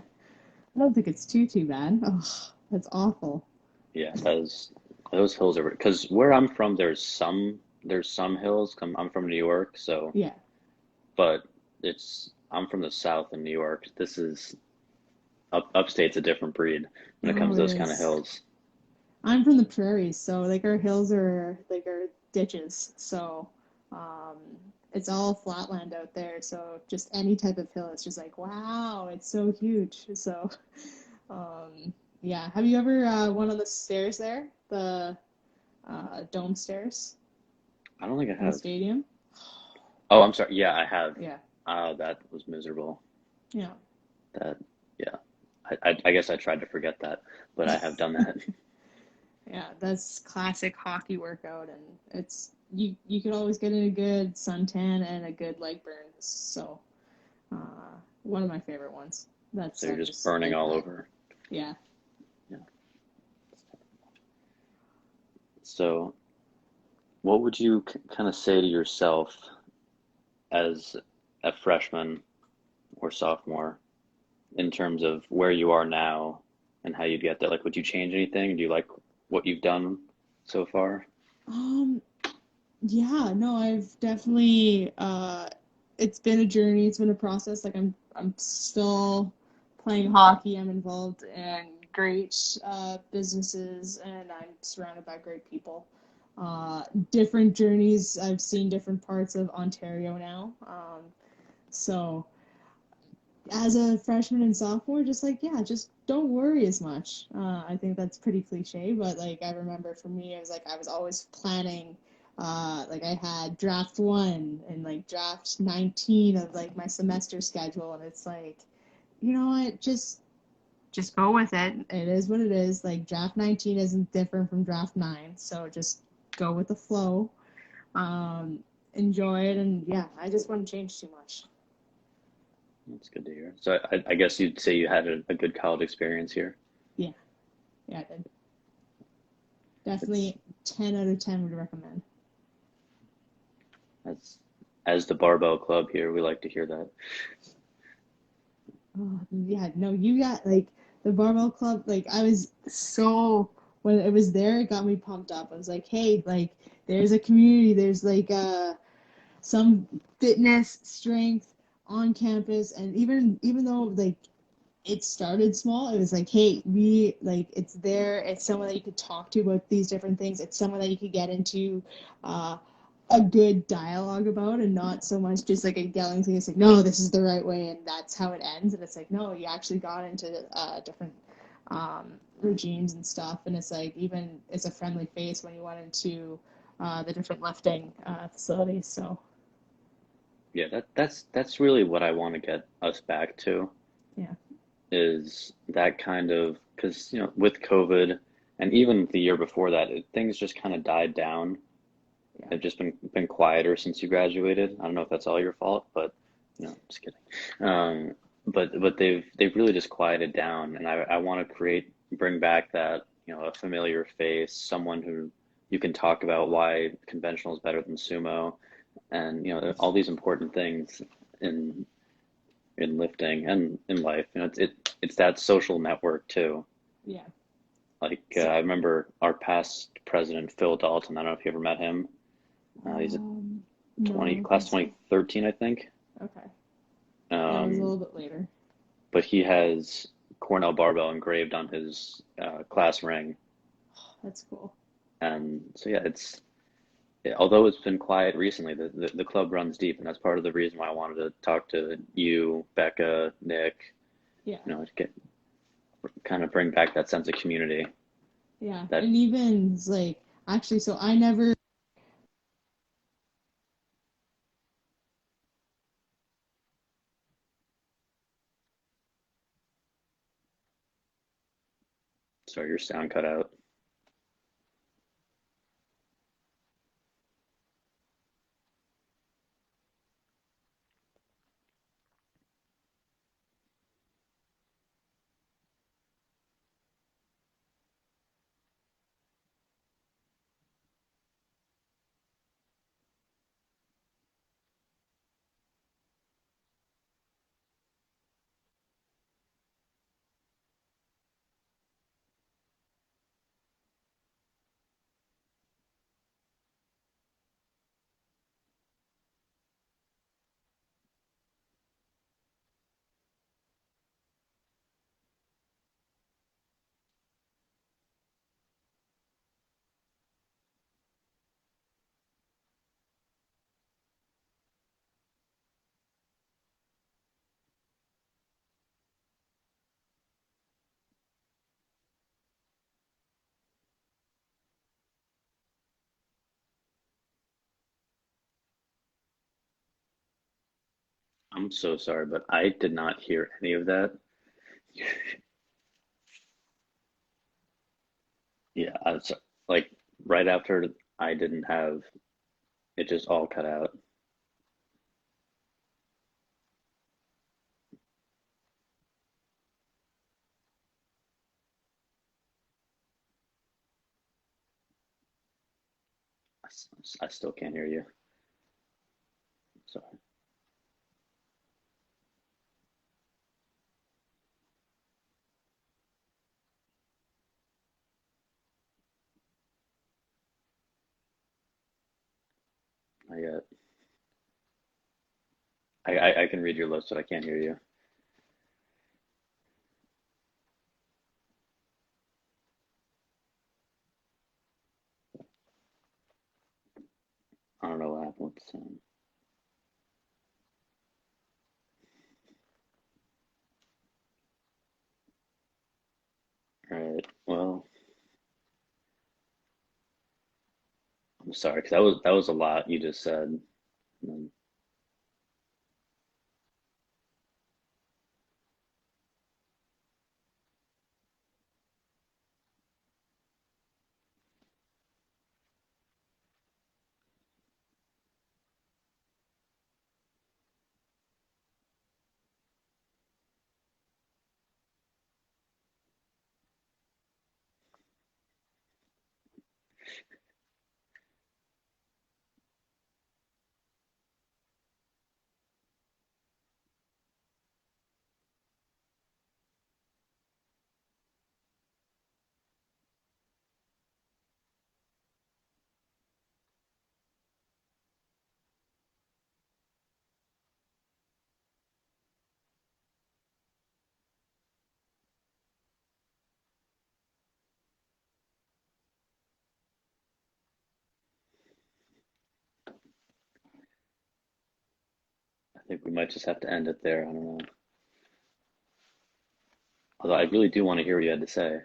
I don't think it's too bad. Oh, that's awful. yeah. Those hills are because where I'm from, there's some hills. I'm from New York, so Yeah. but I'm from the South in New York. This is upstate's a different breed when it comes Oh, to it those kind of is. hills. I'm from the prairies, so like our hills are like our ditches. So um, it's all flatland out there. So just any type of hill, it's just like, wow, it's so huge. So um, yeah. Have you ever went on the stairs there? The dome stairs I don't think I in the have. stadium? Oh, I'm sorry. Yeah, I have. Yeah. That was miserable. Yeah. That, yeah. I guess I tried to forget that, but I have done that. Yeah, that's classic hockey workout, and it's you could always get in a good suntan and a good leg burn. So, one of my favorite ones. That So you're stuff just is burning like all crack. over. Yeah. Yeah. So, what would you kind of say to yourself as a freshman or sophomore in terms of where you are now and how you'd get there? Like, would you change anything? Do you like what you've done so far? Um. Yeah. No, I've definitely. It's been a journey. It's been a process. Like I'm still playing hockey. I'm involved in great businesses, and I'm surrounded by great people. Different journeys. I've seen different parts of Ontario now. So as a freshman and sophomore, just like, yeah, just don't worry as much. I think that's pretty cliche, but like I remember for me, it was like I was always planning. Like I had draft 1 and like draft 19 of like my semester schedule, and it's like, you know what, Just go with it. it is what it is. Like draft 19 isn't different from draft 9, so just go with the flow. Um, Enjoy it, and yeah, I just wouldn't change too much. That's good to hear. So I guess you'd say you had a good college experience here. Yeah, yeah, I did. It's Definitely 10 out of 10 would recommend. as as the Barbell Club here, we like to hear that. Oh, yeah, no, you got like the Barbell Club. Like, I was so, when it was there, it got me pumped up. I was like, hey, like, there's a community, there's like some fitness, strength on campus. And even though, like, it started small. It was like, hey, we like it's there. It's someone that you could talk to about these different things. It's someone that you could get into uh, a good dialogue about, and not so much just like a yelling thing. It's like, no, this is the right way, and that's how it ends. And it's like, no, you actually got into different regimes and stuff. And it's like, even it's a friendly face when you went into the different lifting facilities. So Yeah, that's really what I want to get us back to, yeah, is that kind of, because with COVID and even the year before that, things just kind of died down. yeah, They've just been quieter since you graduated. I don't know if that's all your fault, but just kidding. Um, but they've really just quieted down, and I want to bring back that a familiar face, someone who you can talk about why conventional is better than sumo, and all these important things in lifting and in life. It's that social network too. yeah. Like So I remember our past president Phil Dalton. I don't know if you ever met him. He's a no, I 20 don't class think so. 2013, I think. Okay. Yeah, it was a Um, little bit later. but he has Cornell barbell engraved on his class ring, That's cool. and so yeah, although it's been quiet recently, the club runs deep, and that's part of the reason why I wanted to talk to you, Becca, Nick, Yeah, to get kind of bring back that sense of community. yeah. That And even like actually, so I never. Sorry, your sound cut out. I'm so sorry, but I did not hear any of that. Yeah, like right after I didn't have it, just all cut out. I still can't hear you. Sorry, not yet. I can read your lips, but I can't hear you. I don't know what happened with the sound. All right. Well, I'm sorry because that was a lot you just said. And think we might just have to end it there. I don't know. Although I really do want to hear what you had to say.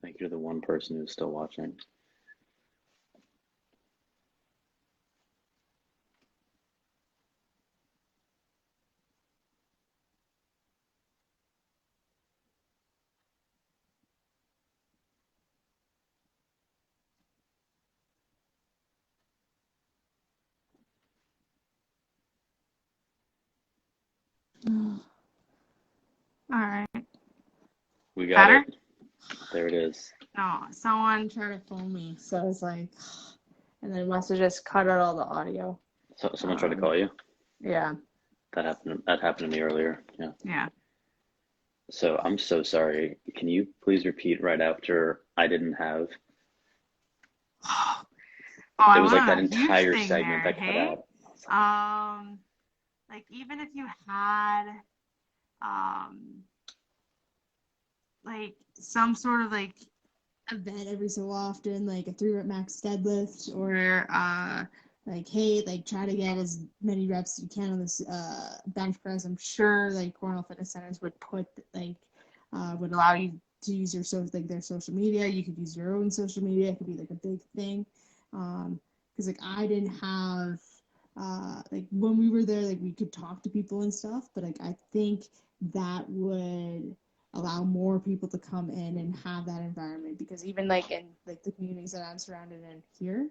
I think you're the one person who's still watching. Oh, All right. We got Better? it. There it is. No, someone tried to phone me, so I was like, and then must have just cut out all the audio. So someone tried to call you? Yeah. That happened to me earlier. Yeah. Yeah. So I'm so sorry. Can you please repeat right after I didn't have? Oh, It I was like that want a huge entire thing segment there, that cut hey? out. Like even if you had um like some sort of like event every so often, like a 3 rep max deadlift, or like hey, like try to get as many reps as you can on this bench press. I'm sure like Cornell Fitness Centers would put like would allow you to use your like their social media. You could use your own social media. It could be like a big thing. Because like I didn't have like when we were there, like we could talk to people and stuff, but like I think that would allow more people to come in and have that environment, because even like in like the communities that I'm surrounded in here,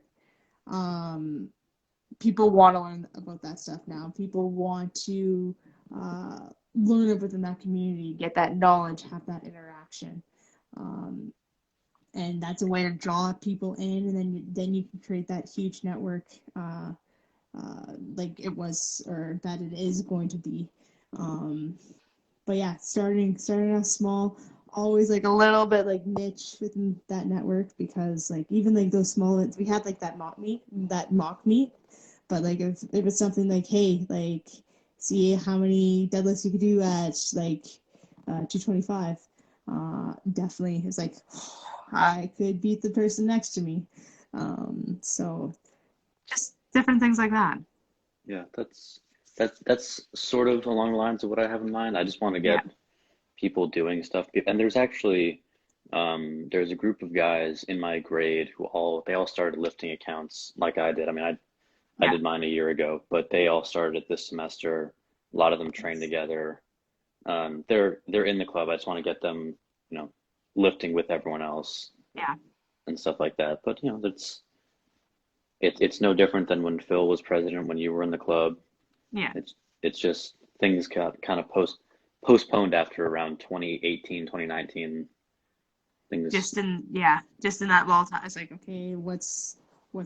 um, people want to learn about that stuff now. People want to learn it within that community, get that knowledge, have that interaction. Um, and that's a way to draw people in, and then you can create that huge network, like it was, or that it is going to be. But yeah, starting out small, always like a little bit like niche within that network, because like even like those small, we had like that mock meet, but like if it's something like, hey, like see how many deadlifts you could do at like 225, definitely it's like I could beat the person next to me. So just different things like that. Yeah, that's sort of along the lines of what I have in mind. I just want to Yeah. get people doing stuff. And there's actually there's a group of guys in my grade who they all started lifting accounts like I did. I mean, I Yeah. did mine a year ago, but they all started it this semester. A lot of them train Yes. together. They're in the club. I just want to get them, lifting with everyone else Yeah. and stuff like that. But it's no different than when Phil was president, when you were in the club. Yeah. It's just things got kind of postponed after around 2018, 2019. Things, Just in that lull time, it's like, okay, what's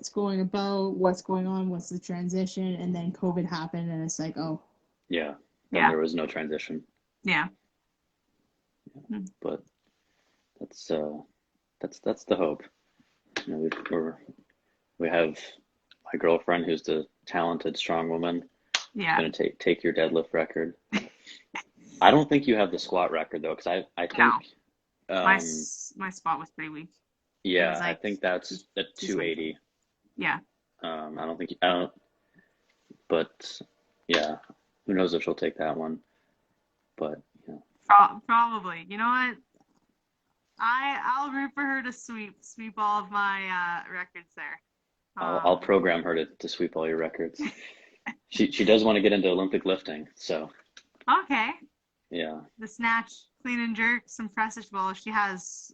going on, what's the transition, and then COVID happened, and it's like, oh, yeah, then yeah, there was no transition. yeah. But that's that's the hope. We have my girlfriend who's the talented strong woman. She's Yeah. gonna take your deadlift record. I don't think you have the squat record though, because I think No, my um my spot was pretty weak. It was yeah, I like think that's at 225. 280. Yeah. I don't, but yeah, who knows if she'll take that one? But yeah, Probably. You know what? I'll root for her to sweep all of my records there. I'll program her to sweep all your records. She does want to get into Olympic lifting, so Okay. yeah. The snatch, clean and jerk, some press. Well, if she has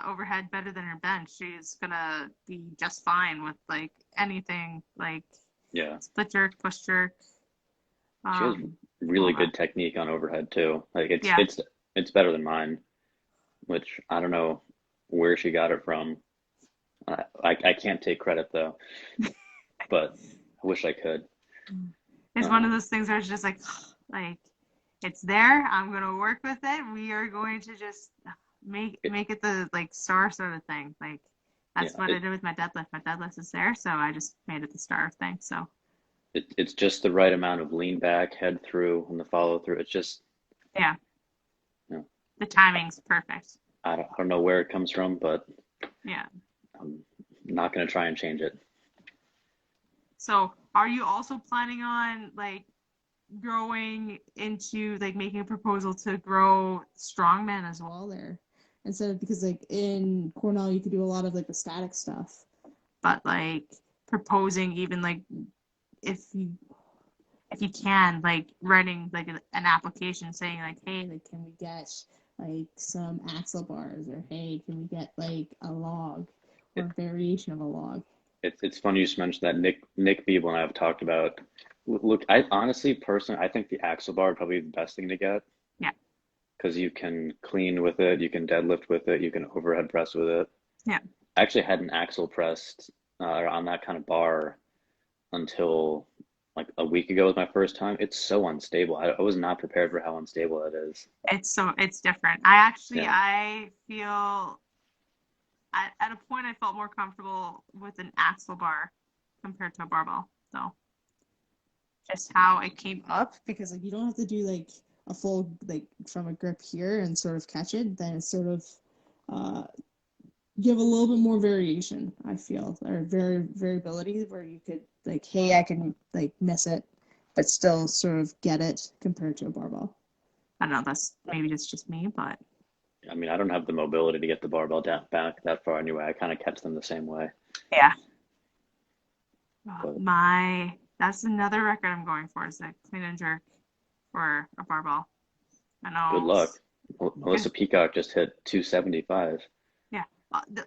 overhead better than her bench, she's gonna be just fine with like anything like Yeah. split jerk, push jerk, She has all really that. good technique on overhead too. Like Yeah. it's better than mine, which I don't know where she got it from. I can't take credit though, but I wish I could. It's one of Um, those things where it's just like It's there. I'm gonna work with it. We are going to just It, make it the like star sort of thing. Like yeah, that's what I did with my deadlift. My deadlift is there, so I just made it the star thing. So it's just the right amount of lean back, head through, and the follow through. It's just, yeah, you know, the timing's perfect. I don't know where it comes from, but Yeah. I'm not going to try and change it. So are you also planning on like growing into like making a proposal to grow strongman as well There, instead of, because like in Cornell you could do a lot of like the static stuff, but like proposing even like if you can like writing like an application saying like, hey, like can we get like some axle bars, or hey, can we get like a log or It, a variation of a log. it's funny you just mentioned that. Nick Beeble and I have talked about. Look, I honestly, personally, I think the axle bar would probably be the best thing to get yeah, because you can clean with it, you can deadlift with it, you can overhead press with it. yeah. I actually had an axle pressed on that kind of bar until like a week ago was my first time. It's so unstable. I was not prepared for how unstable it is. It's different. Yeah. I feel at a point I felt more comfortable with an axle bar compared to a barbell. So just how it came up. Because like you don't have to do like a full like from a grip here and sort of catch it, then it's sort of uh you have a little bit more variation, I feel, or variability, where you could like, hey, I can like miss it but still sort of get it compared to a barbell. I don't know. That's maybe it's just me, but I mean, I don't have the mobility to get the barbell down back that far anyway. I kind of catch them the same way. yeah. But My that's another record I'm going for is a clean and jerk for a barbell. I good know. luck. Good. Melissa Peacock just hit 275. Yeah.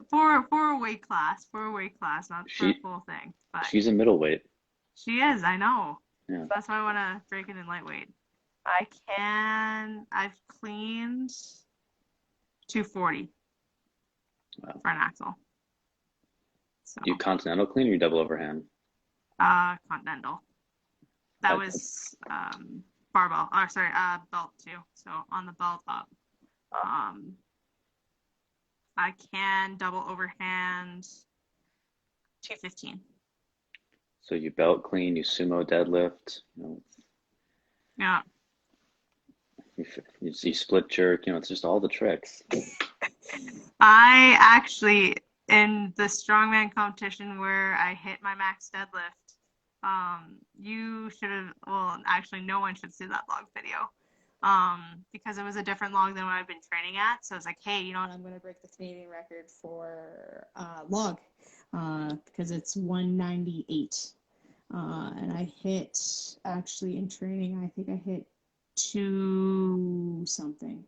For a weight class, not for a She full thing, but she's a middleweight. she is. I know. Yeah. That's why I want to break it in lightweight. I've cleaned 240 Wow. for an axle. So, Do you continental clean or you double overhand? continental. That I, was barbell. Or sorry, belt too. So on the belt up. Um, I can double overhand 215. so you belt clean, you sumo deadlift, Yeah. you split jerk. It's just all the tricks. I actually, in the strongman competition where I hit my max deadlift, you should have, well, actually, no one should see that log video. Because it was a different log than what I've been training at. So I was like, hey, you know what? I'm going to break the Canadian record for log because it's 198. And I hit, actually in training, I think I hit two something.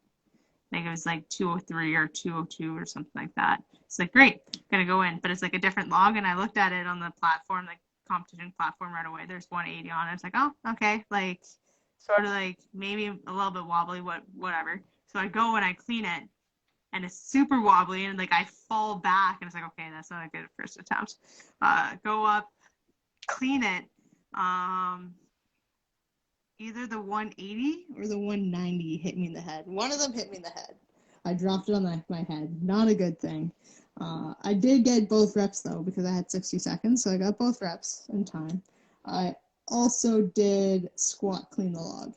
I think it was like 203 or 202 or something like that. It's like, great, gonna go in. But it's like a different log. And I looked at it on the platform, like competition platform right away. There's 180 on it. It's like, oh, okay. Like, sort of like maybe a little bit wobbly, whatever. So I go and I clean it and it's super wobbly and like I fall back and it's like, okay, that's not a good first attempt. Go up, clean it. Either the 180 or the 190 hit me in the head. One of them hit me in the head. I dropped it on my head. Not a good thing. I did get both reps though because I had 60 seconds, so I got both reps in time. I also did squat clean the log.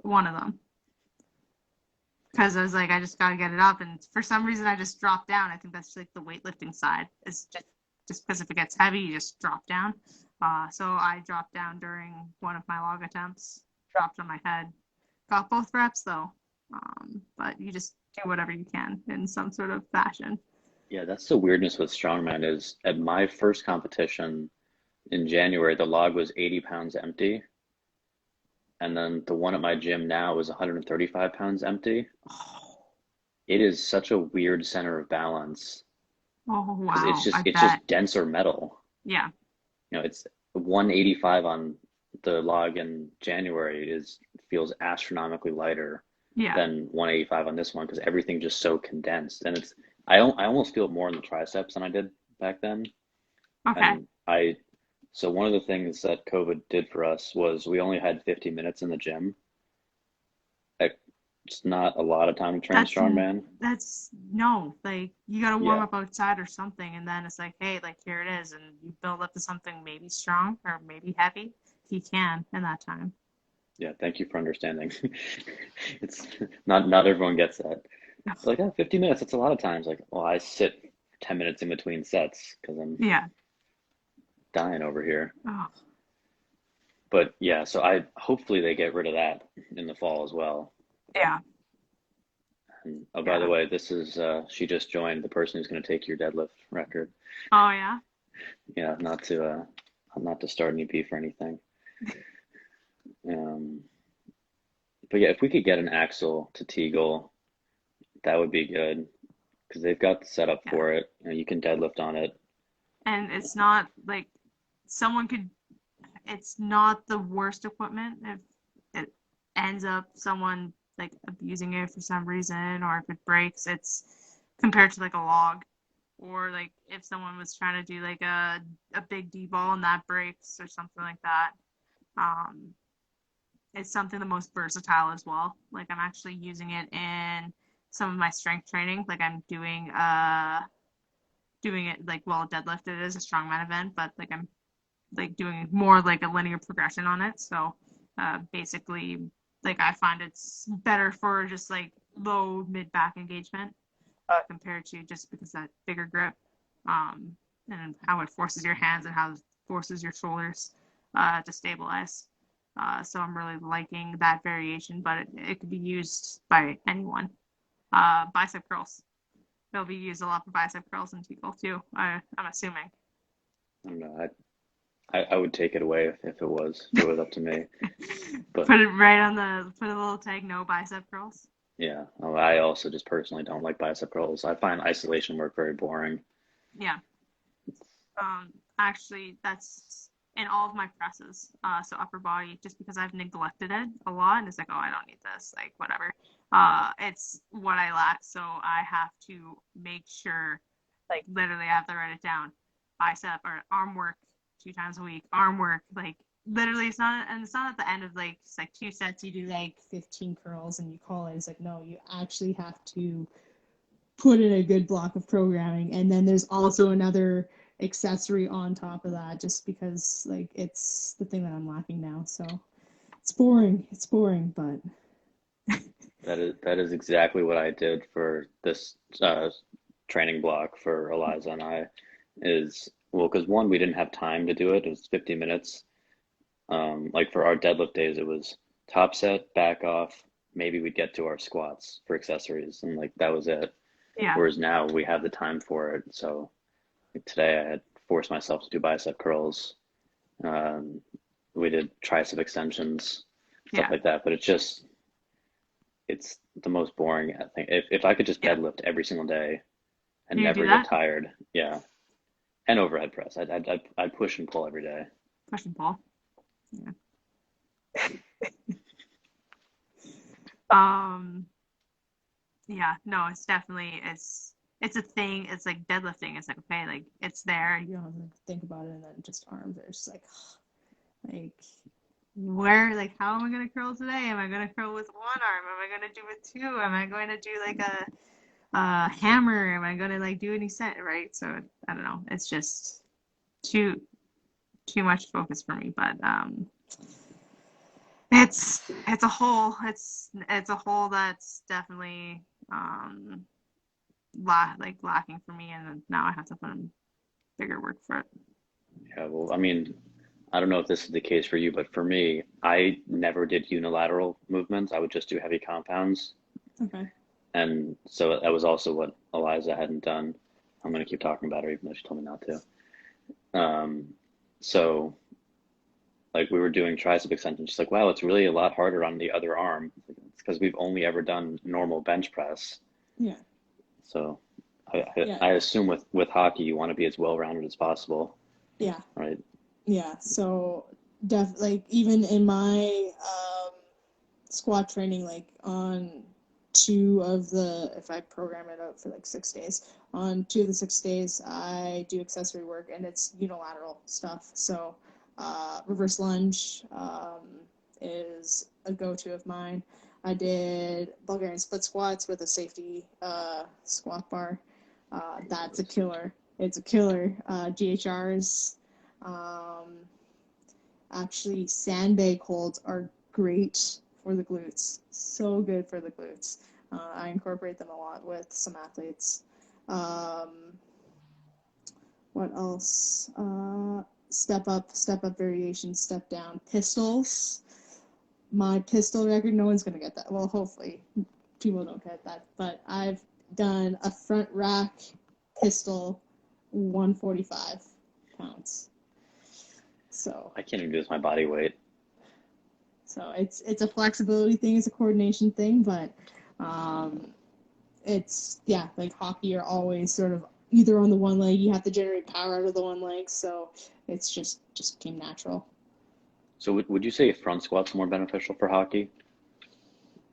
One of them. Because I was like, I just gotta get it up, and for some reason I just dropped down. I think that's like the weightlifting side. It's just because if it gets heavy, you just drop down. So I dropped down during one of my log attempts, dropped on my head. Got both reps though, but you just do whatever you can in some sort of fashion. Yeah, that's the weirdness with strongman is at my first competition in January, the log was 80 pounds empty. And then the one at my gym now is 135 pounds empty. It is such a weird center of balance Oh because wow, I it's bet. just denser metal. Yeah, It's 185 on the log in January feels astronomically lighter yeah. than 185 on this one because everything just so condensed. And I almost feel it more in the triceps than I did back then. Okay. And so one of the things that COVID did for us was we only had 50 minutes in the gym. just not a lot of time to train That's strongman. no, like you gotta warm Yeah, up outside or something, and then it's like, hey, like here it is, and you build up to something maybe strong or maybe heavy if you can in that time. yeah. Thank you for understanding. It's not everyone gets that. It's like, oh, 50 minutes. That's a lot of times. Like, well, I sit 10 minutes in between sets because I'm Yeah. dying over here. Oh, But yeah, so I hopefully they get rid of that in the fall as well. yeah, And oh, by the yeah. way, this is she just joined the person who's going to take your deadlift record. Oh yeah. Yeah, not to start any beef or anything. Um, but yeah, if we could get an axle to Teagle, that would be good because they've got the setup Yeah. for it. You can deadlift on it. And it's not like someone could. It's not the worst equipment if it ends up someone like abusing it for some reason, or if it breaks. It's compared to like a log, or like if someone was trying to do like a big D ball and that breaks or something like that. Um, it's something the most versatile as well. Like I'm actually using it in some of my strength training. Like I'm doing it like well deadlift it is a strongman event, but like I'm like doing more like a linear progression on it. So basically like I find it's better for just like low mid back engagement compared to just because that bigger grip and how it forces your hands and how it forces your shoulders to stabilize. So I'm really liking that variation, but it could be used by anyone. Bicep curls. They'll be used a lot for bicep curls and T-curl too. I'm assuming. I don't know. I would take it away if it was up to me. But Put it right on put a little tag, no bicep curls. yeah, I also just personally don't like bicep curls. I find isolation work very boring. Yeah. Actually, that's in all of my presses. So upper body, just because I've neglected it a lot, and it's like, oh, I don't need this, like whatever. It's what I lack, so I have to make sure, like literally, I have to write it down. Bicep or arm work 2 times a week. Arm work, like literally, it's not, and it's not at the end of like it's like 2 sets. You do like 15 curls and you call it. It's like, no, you actually have to put in a good block of programming. And then there's also another accessory on top of that, just because like it's the thing that I'm lacking now. So it's boring. It's boring, but That is exactly what I did for this training block for Eliza and I. Is well, because one, we didn't have time to do it. It was 50 minutes. Like for our deadlift days, it was top set, back off. Maybe we'd get to our squats for accessories, and like that was it. yeah, Whereas now we have the time for it. So like today I had forced myself to do bicep curls. Um, we did tricep extensions, stuff yeah. like that. But it's the most boring thing. If I could just Yeah. deadlift every single day and Do you do never get that? tired, yeah, and overhead press, I'd push and pull every day. Push and pull. Yeah. Um, yeah, no, it's definitely it's a thing. It's like deadlifting. It's like okay, like it's there. you don't have to think about it. And then just arms are just like Where like how am I gonna curl today? Am I gonna curl with one arm? Am I gonna do with two? Am I going to do like a hammer? Am I gonna like do any set right? So I don't know. It's just too too much focus for me. But it's a whole. It's a whole that's definitely lacking for me, and now I have to put in bigger work for it. Yeah, well, I mean, I don't know if this is the case for you, but for me, I never did unilateral movements. I would just do heavy compounds. okay. And so that was also what Eliza hadn't done. I'm going to keep talking about her, even though she told me not to. So like we were doing tricep extensions. She's like, wow, it's really a lot harder on the other arm. It's because we've only ever done normal bench press. Yeah. So Yeah. I assume with hockey, you want to be as well-rounded as possible, Yeah. right? Yeah. So like even in my squat training, like on if I program it out for like 6 days, on 2 of the 6 days I do accessory work and it's unilateral stuff. So reverse lunge is a go-to of mine. I did Bulgarian split squats with a safety squat bar. That's a killer. It's a killer. GHRs. Um, Actually, sandbag holds are great for the glutes. So good for the glutes. I incorporate them a lot with some athletes. Um, what else? Step up variations, step down. Pistols. My pistol record, no one's going to get that. Well, hopefully people don't get that. But I've done a front rack pistol 145 pounds. So I can't even do this with my body weight. So it's a flexibility thing, it's a coordination thing, but it's like hockey, you're always sort of either on the one leg, you have to generate power out of the one leg, so it's just came natural. So would you say front squat's more beneficial for hockey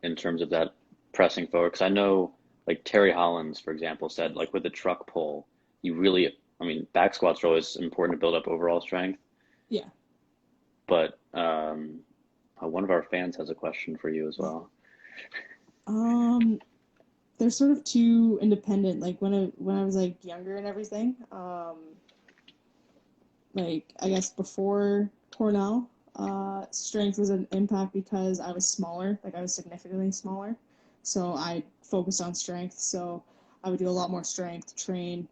in terms of that pressing forward? Because I know like Terry Hollins, for example, said like with the truck pull, you really, I mean, back squats are always important to build up overall strength. Yeah. But one of our fans has a question for you as well. They're sort of too independent. Like when I was like younger and everything, like I guess before Cornell, strength was an impact because I was smaller. Like I was significantly smaller, so I focused on strength. So I would do a lot more strength train.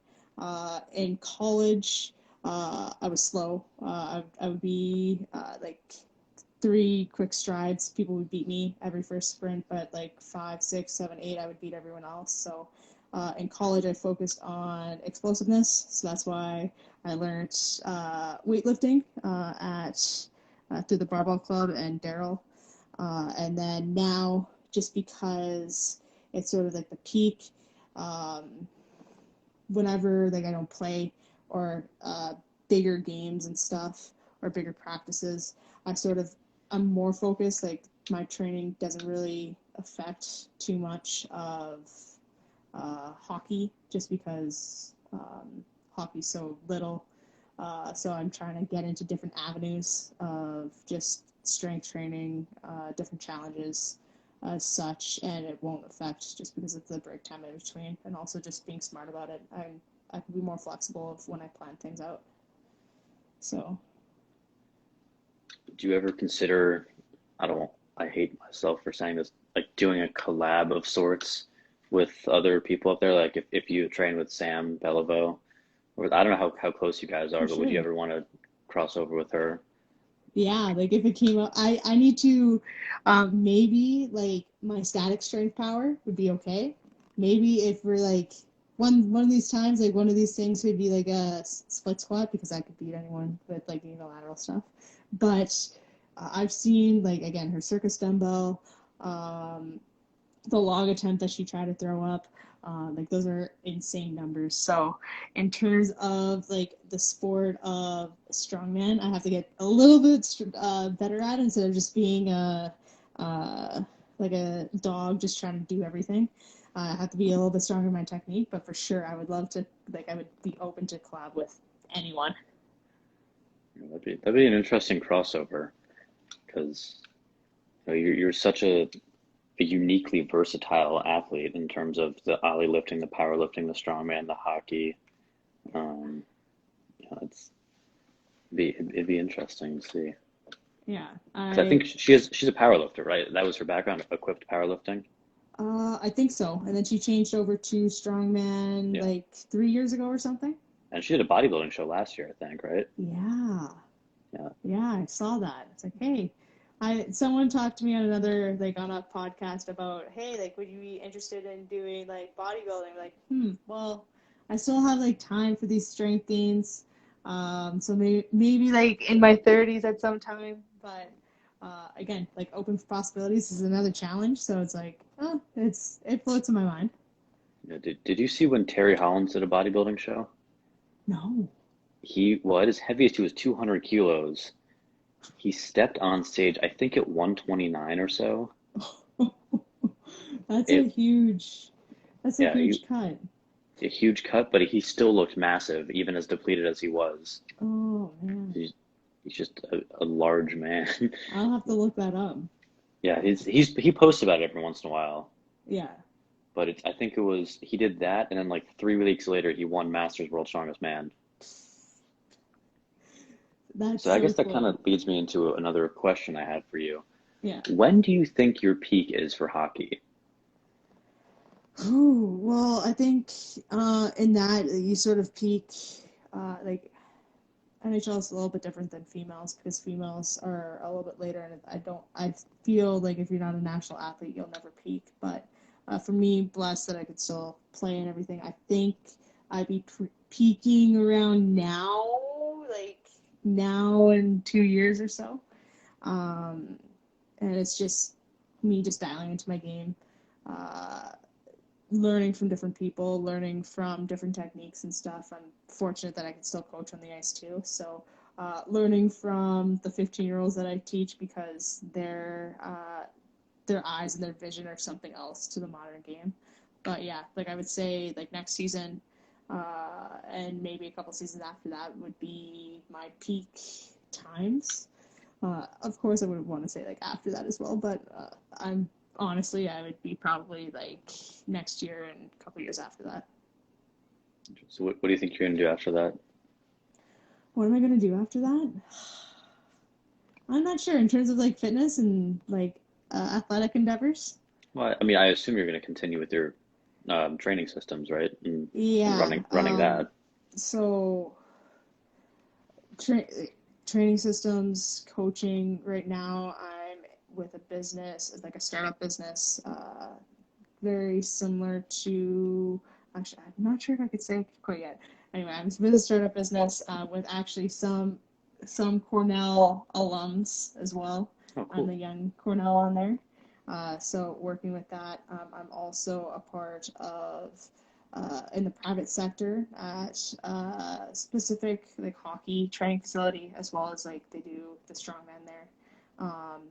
In college, I was slow. I would be like 3 quick strides. People would beat me every first sprint, but like 5, 6, 7, 8, I would beat everyone else. So in college, I focused on explosiveness. So that's why I learned weightlifting through the Barbell Club and Daryl. And then now, just because it's sort of like the peak, whenever like I don't play or bigger games and stuff or bigger practices, I'm more focused. Like my training doesn't really affect too much of hockey, just because hockey's so little. So I'm trying to get into different avenues of just strength training, different challenges as such, and it won't affect just because of the break time in between, and also just being smart about it. I can be more flexible of when I plan things out. So. Do you ever consider, I hate myself for saying this, like doing a collab of sorts with other people up there? Like if you train with Sam Beliveau, or I don't know how close you guys are, but would you ever want to cross over with her? Yeah, like if it came up, I need to, maybe like my static strength power would be okay. Maybe if we're like one of these times, like one of these things would be like a split squat because I could beat anyone with like unilateral stuff. But I've seen like again her circus dumbbell, the log attempt that she tried to throw up. Like those are insane numbers. So in terms of like the sport of strongman, I have to get a little bit better at it instead of just being like a dog just trying to do everything. I have to be a little bit stronger in my technique, but for sure I would love to, like I would be open to collab with anyone. That'd be an interesting crossover because you're such a uniquely versatile athlete in terms of the ollie lifting, the powerlifting, the strongman, the hockey. It'd be interesting to see. Yeah, 'Cause I think she's a powerlifter, right? That was her background, equipped powerlifting. I think so. And then she changed over to strongman like 3 years ago or something. And she did a bodybuilding show last year, I think, right? Yeah. Yeah. Yeah, I saw that. It's like, hey, someone talked to me on another like on a podcast about, hey, like would you be interested in doing like bodybuilding? Like, well, I still have like time for these strength gains. So maybe like in my 30s at some time, but again, like open for possibilities is another challenge. So it's like, it floats in my mind. Yeah, did you see when Terry Hollins did a bodybuilding show? No. At his heaviest, he was 200 kilos. He stepped on stage, I think at 129 or so. That's a huge cut. A huge cut, but he still looked massive, even as depleted as he was. Oh man. He's just a large man. I'll have to look that up. Yeah, he posts about it every once in a while. Yeah, But I think it was he did that, and then like 3 weeks later, he won Masters World Strongest Man. that's So I so guess that kind cool. of leads me into another question I had for you. Yeah. When do you think your peak is for hockey? Ooh, well, I think in that you sort of peak, like NHL is a little bit different than females because females are a little bit later, and I feel like if you're not a national athlete, you'll never peak. But for me, blessed that I could still play and everything, I think I'd be peaking around now, like now in 2 years or so. Um, and it's just me just dialing into my game. Uh, Learning from different people, learning from different techniques and stuff. I'm fortunate that I can still coach on the ice too. So, learning from the 15-year-olds that I teach because their eyes and their vision are something else to the modern game. But yeah, like I would say, like next season, and maybe a couple seasons after that would be my peak times. Of course, I would want to say like after that as well, but I'm honestly, I would be probably like next year and a couple years after that. So what do you think you're gonna do after that? What am I gonna do after that? I'm not sure in terms of like fitness and like athletic endeavors. Well, I mean, I assume you're gonna continue with your training systems, right? And Yeah. running that. So tra- training systems, coaching. Right now, I'm with a business, like a startup business, very similar to. Actually, I'm not sure if I could say it quite yet. Anyway, I'm with a startup business with actually some Cornell alums as well. Oh, I'm cool. the young Cornell on there. So working with that, I'm also a part of in the private sector at specific like hockey training facility as well as like they do the strongman there. Um,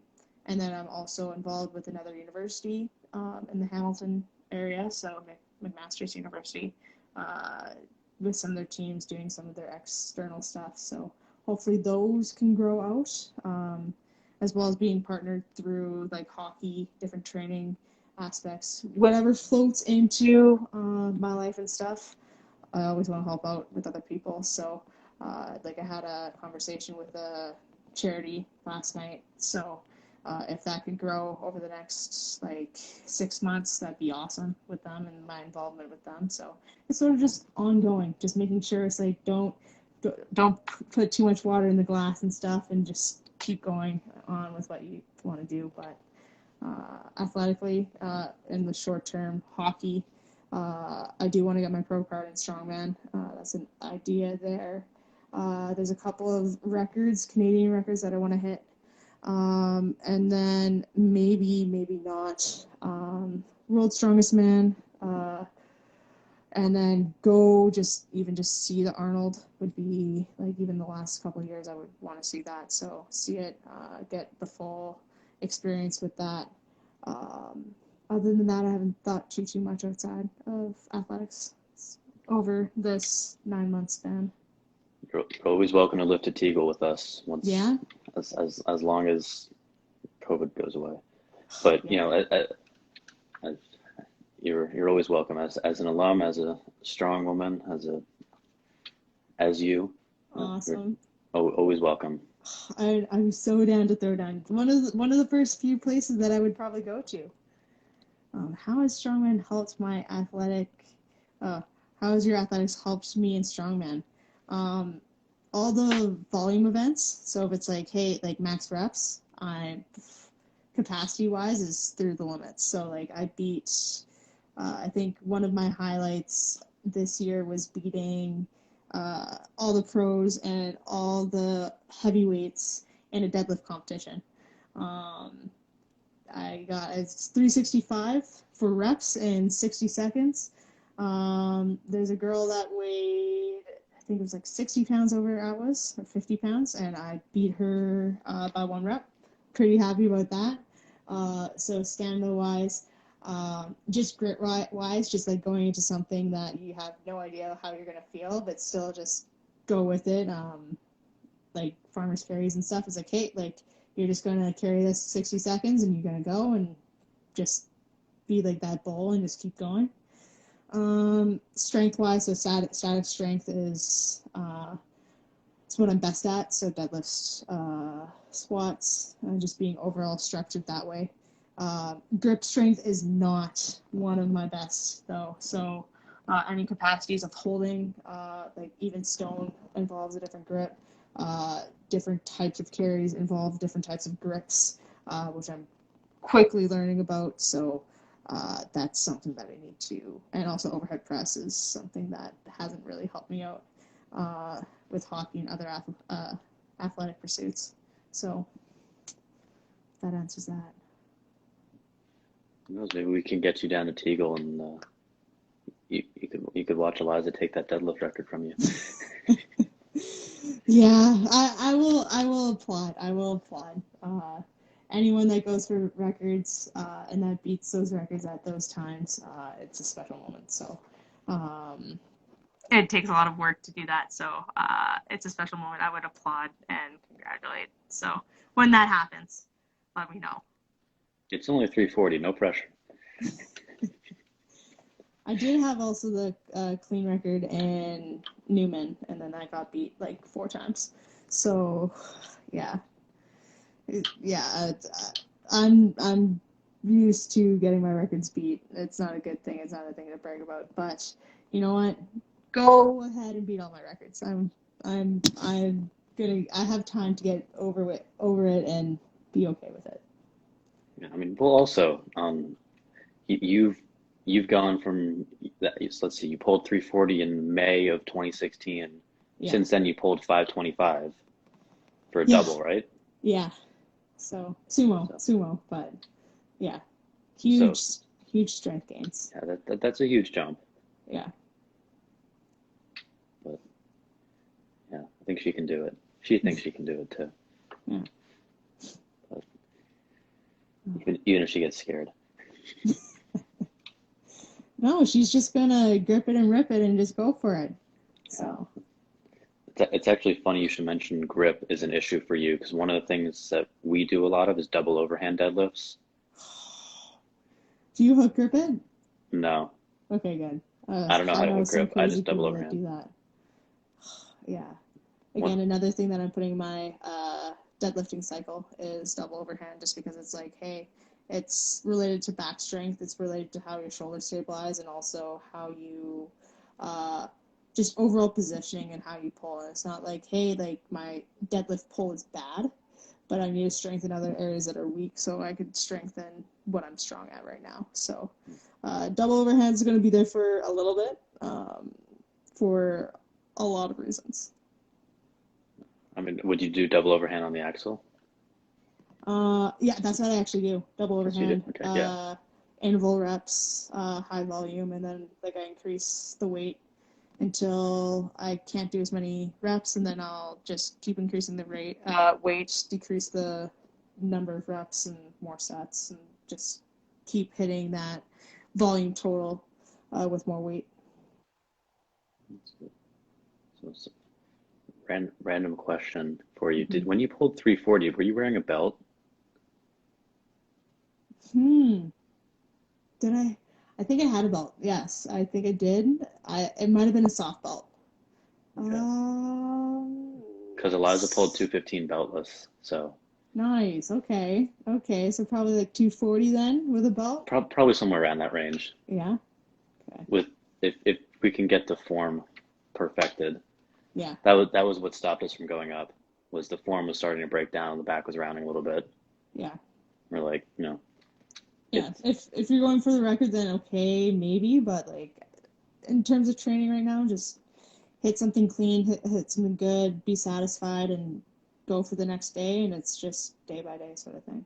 and then I'm also involved with another university in the Hamilton area, so McMaster's University, uh, with some of their teams doing some of their external stuff. So hopefully those can grow out, as well as being partnered through like hockey, different training aspects, whatever floats into my life and stuff. I always want to help out with other people. So, like I had a conversation with a charity last night. So, if that could grow over the next like 6 months, that'd be awesome with them and my involvement with them. So it's sort of just ongoing, just making sure it's like don't put too much water in the glass and stuff, and just keep going on with what you want to do. But athletically, in the short term, hockey. I do want to get my pro card in strongman. That's an idea there. There's a couple of records, Canadian records, that I want to hit. And then maybe not. World's Strongest Man. And then go just see the Arnold would be like even the last couple of years I would want to see that. So see it, get the full experience with that. Um, Other than that, I haven't thought too much outside of athletics over this 9 month span. You're always welcome to lift a Teagle with us once, Yeah, as long as COVID goes away. But yeah, as you're always welcome as an alum, as a strong woman, as you. You're awesome. always welcome. I'm so down to throw down. One of the first few places that I would probably go to. How has strongman helped my athletic? Uh, how has your athletics helped me in strongman? Um, all the volume events. So if it's like, hey, like max reps, I capacity wise is through the limits. So like I beat. I think one of my highlights this year was beating all the pros and all the heavyweights in a deadlift competition. Um, I got it's 365 for reps in 60 seconds. There's a girl that weighed, I think it was like 60 pounds over I was, or 50 pounds, and I beat her by one rep. Pretty happy about that. So stamina wise, just grit wise, just like going into something that you have no idea how you're gonna feel, but still just go with it. Like farmers carries and stuff is like, hey, like you're just going to carry this 60 seconds and you're going to go and just be like that bull and just keep going. Strength wise, so static strength is it's what I'm best at. So deadlifts, squats, and just being overall structured that way. Grip strength is not one of my best though. So any capacities of holding, like even stone involves a different grip. Different types of carries involve different types of grips, which I'm quickly learning about. So that's something that I need to, and also overhead press is something that hasn't really helped me out with hockey and other athletic pursuits. So that answers that. Who knows, maybe we can get you down to Teagle and you could watch Eliza take that deadlift record from you. Yeah, I will applaud. I will applaud. Anyone that goes for records and that beats those records at those times, it's a special moment. So, It takes a lot of work to do that, so it's a special moment. I would applaud and congratulate. So when that happens, let me know. It's only 340, no pressure. I did have also the clean record in Newman, and then I got beat like 4 times. So, yeah. I'm used to getting my records beat. It's not a good thing. It's not a thing to brag about. But you know what? Go ahead and beat all my records. I have time to get over it and be okay with it. Yeah, I mean, well, also, you've gone from that. Let's see, you pulled 340 in May of 2016. Yeah. Since then, you pulled 525 for a Yeah. double, right? Yeah. So sumo, but yeah, huge strength gains. Yeah, that's a huge jump. Yeah. But yeah, I think she can do it. She thinks she can do it too. Yeah. But even if she gets scared. No, she's just gonna grip it and rip it and just go for it. So. It's actually funny you should mention grip is an issue for you because one of the things that we do a lot of is double overhand deadlifts. Do you hook grip it? No. Okay, good. I don't know how to hook grip. I just double overhand. Do that. Yeah. Again, another thing that I'm putting in my deadlifting cycle is double overhand, just because it's like, hey, it's related to back strength. It's related to how your shoulders stabilize and also how you just overall positioning and how you pull. And it's not like, hey, like my deadlift pull is bad, but I need to strengthen other areas that are weak so I could strengthen what I'm strong at right now. So double overhead is going to be there for a little bit for a lot of reasons. I mean, would you do double overhand on the axle? Yeah, that's what I actually do. Double overhand. Okay, yeah. Interval reps, high volume, and then like I increase the weight until I can't do as many reps, and then I'll just keep increasing the weight, decrease the number of reps and more sets, and just keep hitting that volume total with more weight. So random question for you. Mm-hmm. When you pulled 340, were you wearing a belt? Did I? I think I had a belt. Yes, I think I did. It might have been a soft belt. Because Eliza pulled 215 beltless, so. Nice. Okay. So probably like 240 then with a belt. Probably somewhere around that range. Yeah. Okay. With if we can get the form perfected. Yeah. That was what stopped us from going up. Was the form was starting to break down, the back was rounding a little bit. Yeah. We're like, you know. Yeah. If you're going for the record, then okay, maybe. But like, in terms of training right now, just hit something clean, hit something good, be satisfied, and go for the next day. And it's just day by day sort of thing.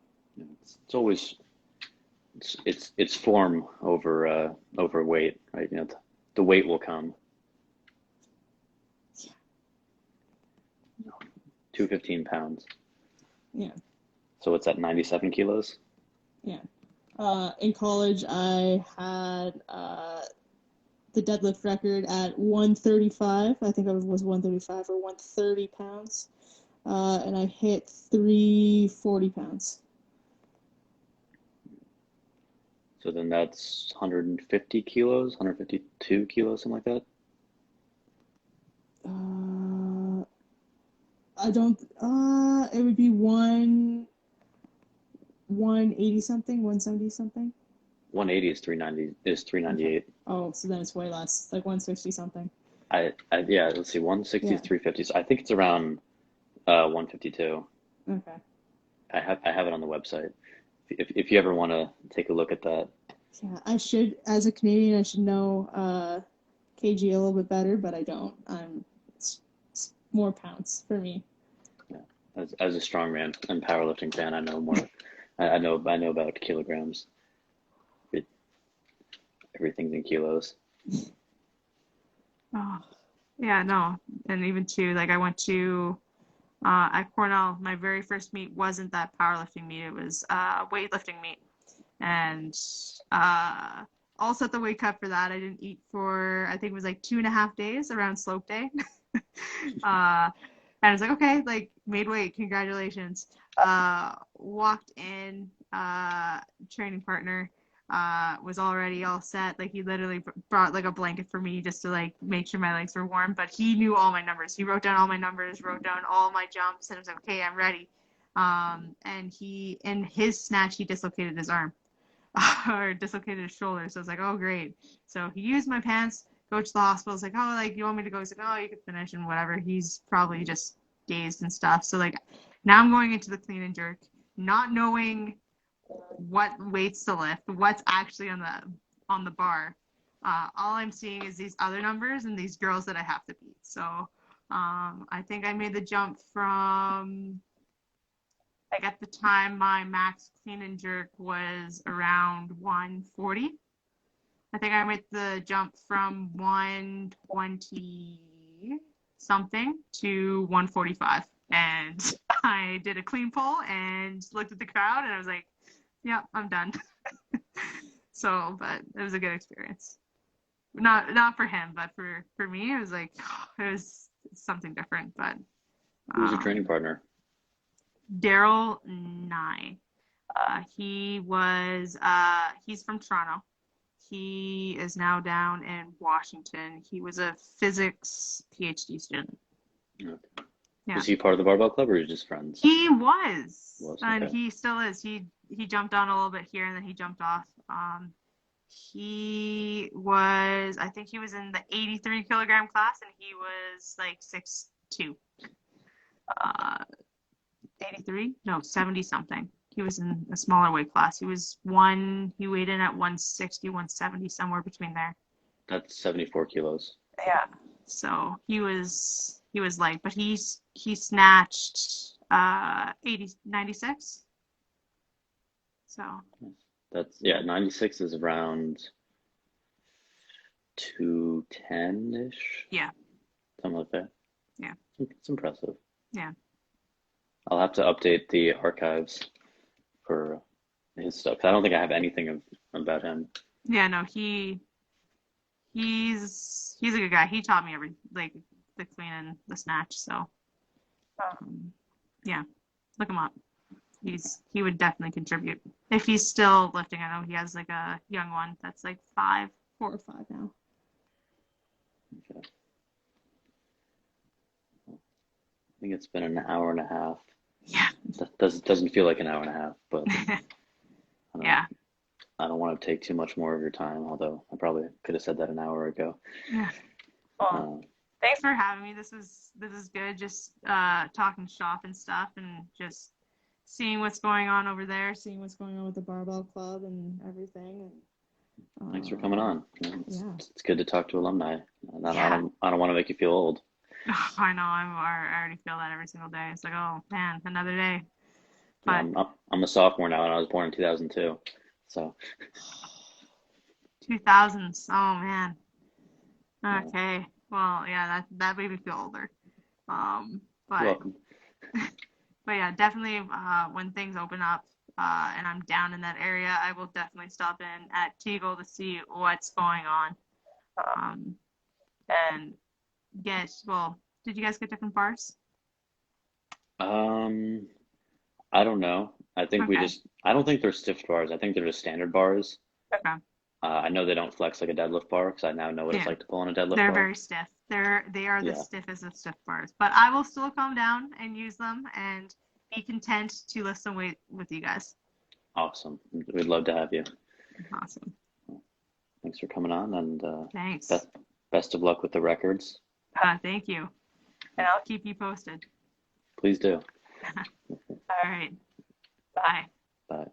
It's always it's form over weight, right? You know, the weight will come. Yeah. 215 pounds. Yeah. So what's that? 97 kilos. Yeah. In college, I had the deadlift record at 135. I think I was 135 or 130 pounds. and I hit 340 pounds. So then that's 150 kilos, 152 kilos, something like that. I don't. It would be 180 something, 170 something. 180 is 398. Okay. Oh, so then it's way less, like 160 something. Yeah, let's see, 160 is 350. So I think it's around 152. Okay. I have it on the website. If you ever want to take a look at that. Yeah, I should, as a Canadian, I should know kg a little bit better, but I don't. It's more pounds for me. Yeah. As a strongman and powerlifting fan, I know more. I know about kilograms. Everything's in kilos. Oh, yeah, no. And even too, like I went to at Cornell, my very first meet wasn't that powerlifting meet. It was weightlifting meet. And all set the weight cut for that. I didn't eat for, I think it was like 2.5 days around slope day. And I was like, okay, like made weight, congratulations. Walked in, training partner was already all set. Like he literally brought like a blanket for me just to like make sure my legs were warm. But he knew all my numbers. He wrote down all my numbers, wrote down all my jumps, and I was like, okay, I'm ready. And he, in his snatch, he dislocated his arm or dislocated his shoulder. So I was like, oh, great. So he used my pants, go to the hospital. It's like, oh, like, you want me to go? He's like, oh, you can finish and whatever. He's probably just dazed and stuff. So, like, now I'm going into the clean and jerk, not knowing what weights to lift, what's actually on the bar. All I'm seeing is these other numbers and these girls that I have to beat. So I think I made the jump from, like at the time, my max clean and jerk was around 140. I think I made the jump from 120 something to 145. And I did a clean pull and looked at the crowd and I was like, yeah, I'm done. So, but it was a good experience. Not for him, but for me, it was like, it was something different. But Who was your training partner? Daryl Nye. He's from Toronto. He is now down in Washington. He was a physics PhD student. Okay. Yeah. Was he part of the Barbell Club or was he just friends? He was. And okay. he still is. He jumped on a little bit here and then he jumped off. He was, I think he was in the 83 kilogram class and he was like 6'2". 83? No, 70 something. He was in a smaller weight class. He weighed in at 160, 170, somewhere between there. That's 74 kilos. Yeah. So he was light, but he snatched 96. So that's 96 is around 210-ish. Yeah. Something like that. Yeah. It's impressive. Yeah. I'll have to update the archives for his stuff. I don't think I have anything about him. Yeah, no, he's a good guy. He taught me like the clean and the snatch. So, yeah, look him up. He would definitely contribute if he's still lifting. I know he has like a young one that's like 4 or 5 now. Okay. I think it's been an hour and a half. Yeah. Doesn't feel like an hour and a half, but yeah. I don't want to take too much more of your time, although I probably could have said that an hour ago. Yeah. Well, thanks for having me. This is good. Just talking shop and stuff and just seeing what's going on over there, seeing what's going on with the Barbell Club and everything. And thanks for coming on. It's good to talk to alumni. Yeah. I don't want to make you feel old. Oh, I know. I already feel that every single day. It's like, oh man, another day. But I'm a sophomore now, and I was born in 2002. So 2000s. Oh man. Okay. Well, yeah, that made me feel older. But you're welcome. But yeah, definitely when things open up and I'm down in that area, I will definitely stop in at Tegel to see what's going on. And did you guys get different bars? Um, I don't know. Okay. I don't think they're stiff bars. I think they're just standard bars. Okay. I know they don't flex like a deadlift bar because I now know what it's Yeah. like to pull on a deadlift They're bar. very stiff. They are the Yeah, stiffest of stiff bars. But I will still come down and use them and be content to lift some weight with you guys. awesome. We'd love to have you. Awesome. Thanks for coming on, and Thanks. best best of luck with the records. Thank you. And I'll keep you posted. Please do. All right. Bye. Bye.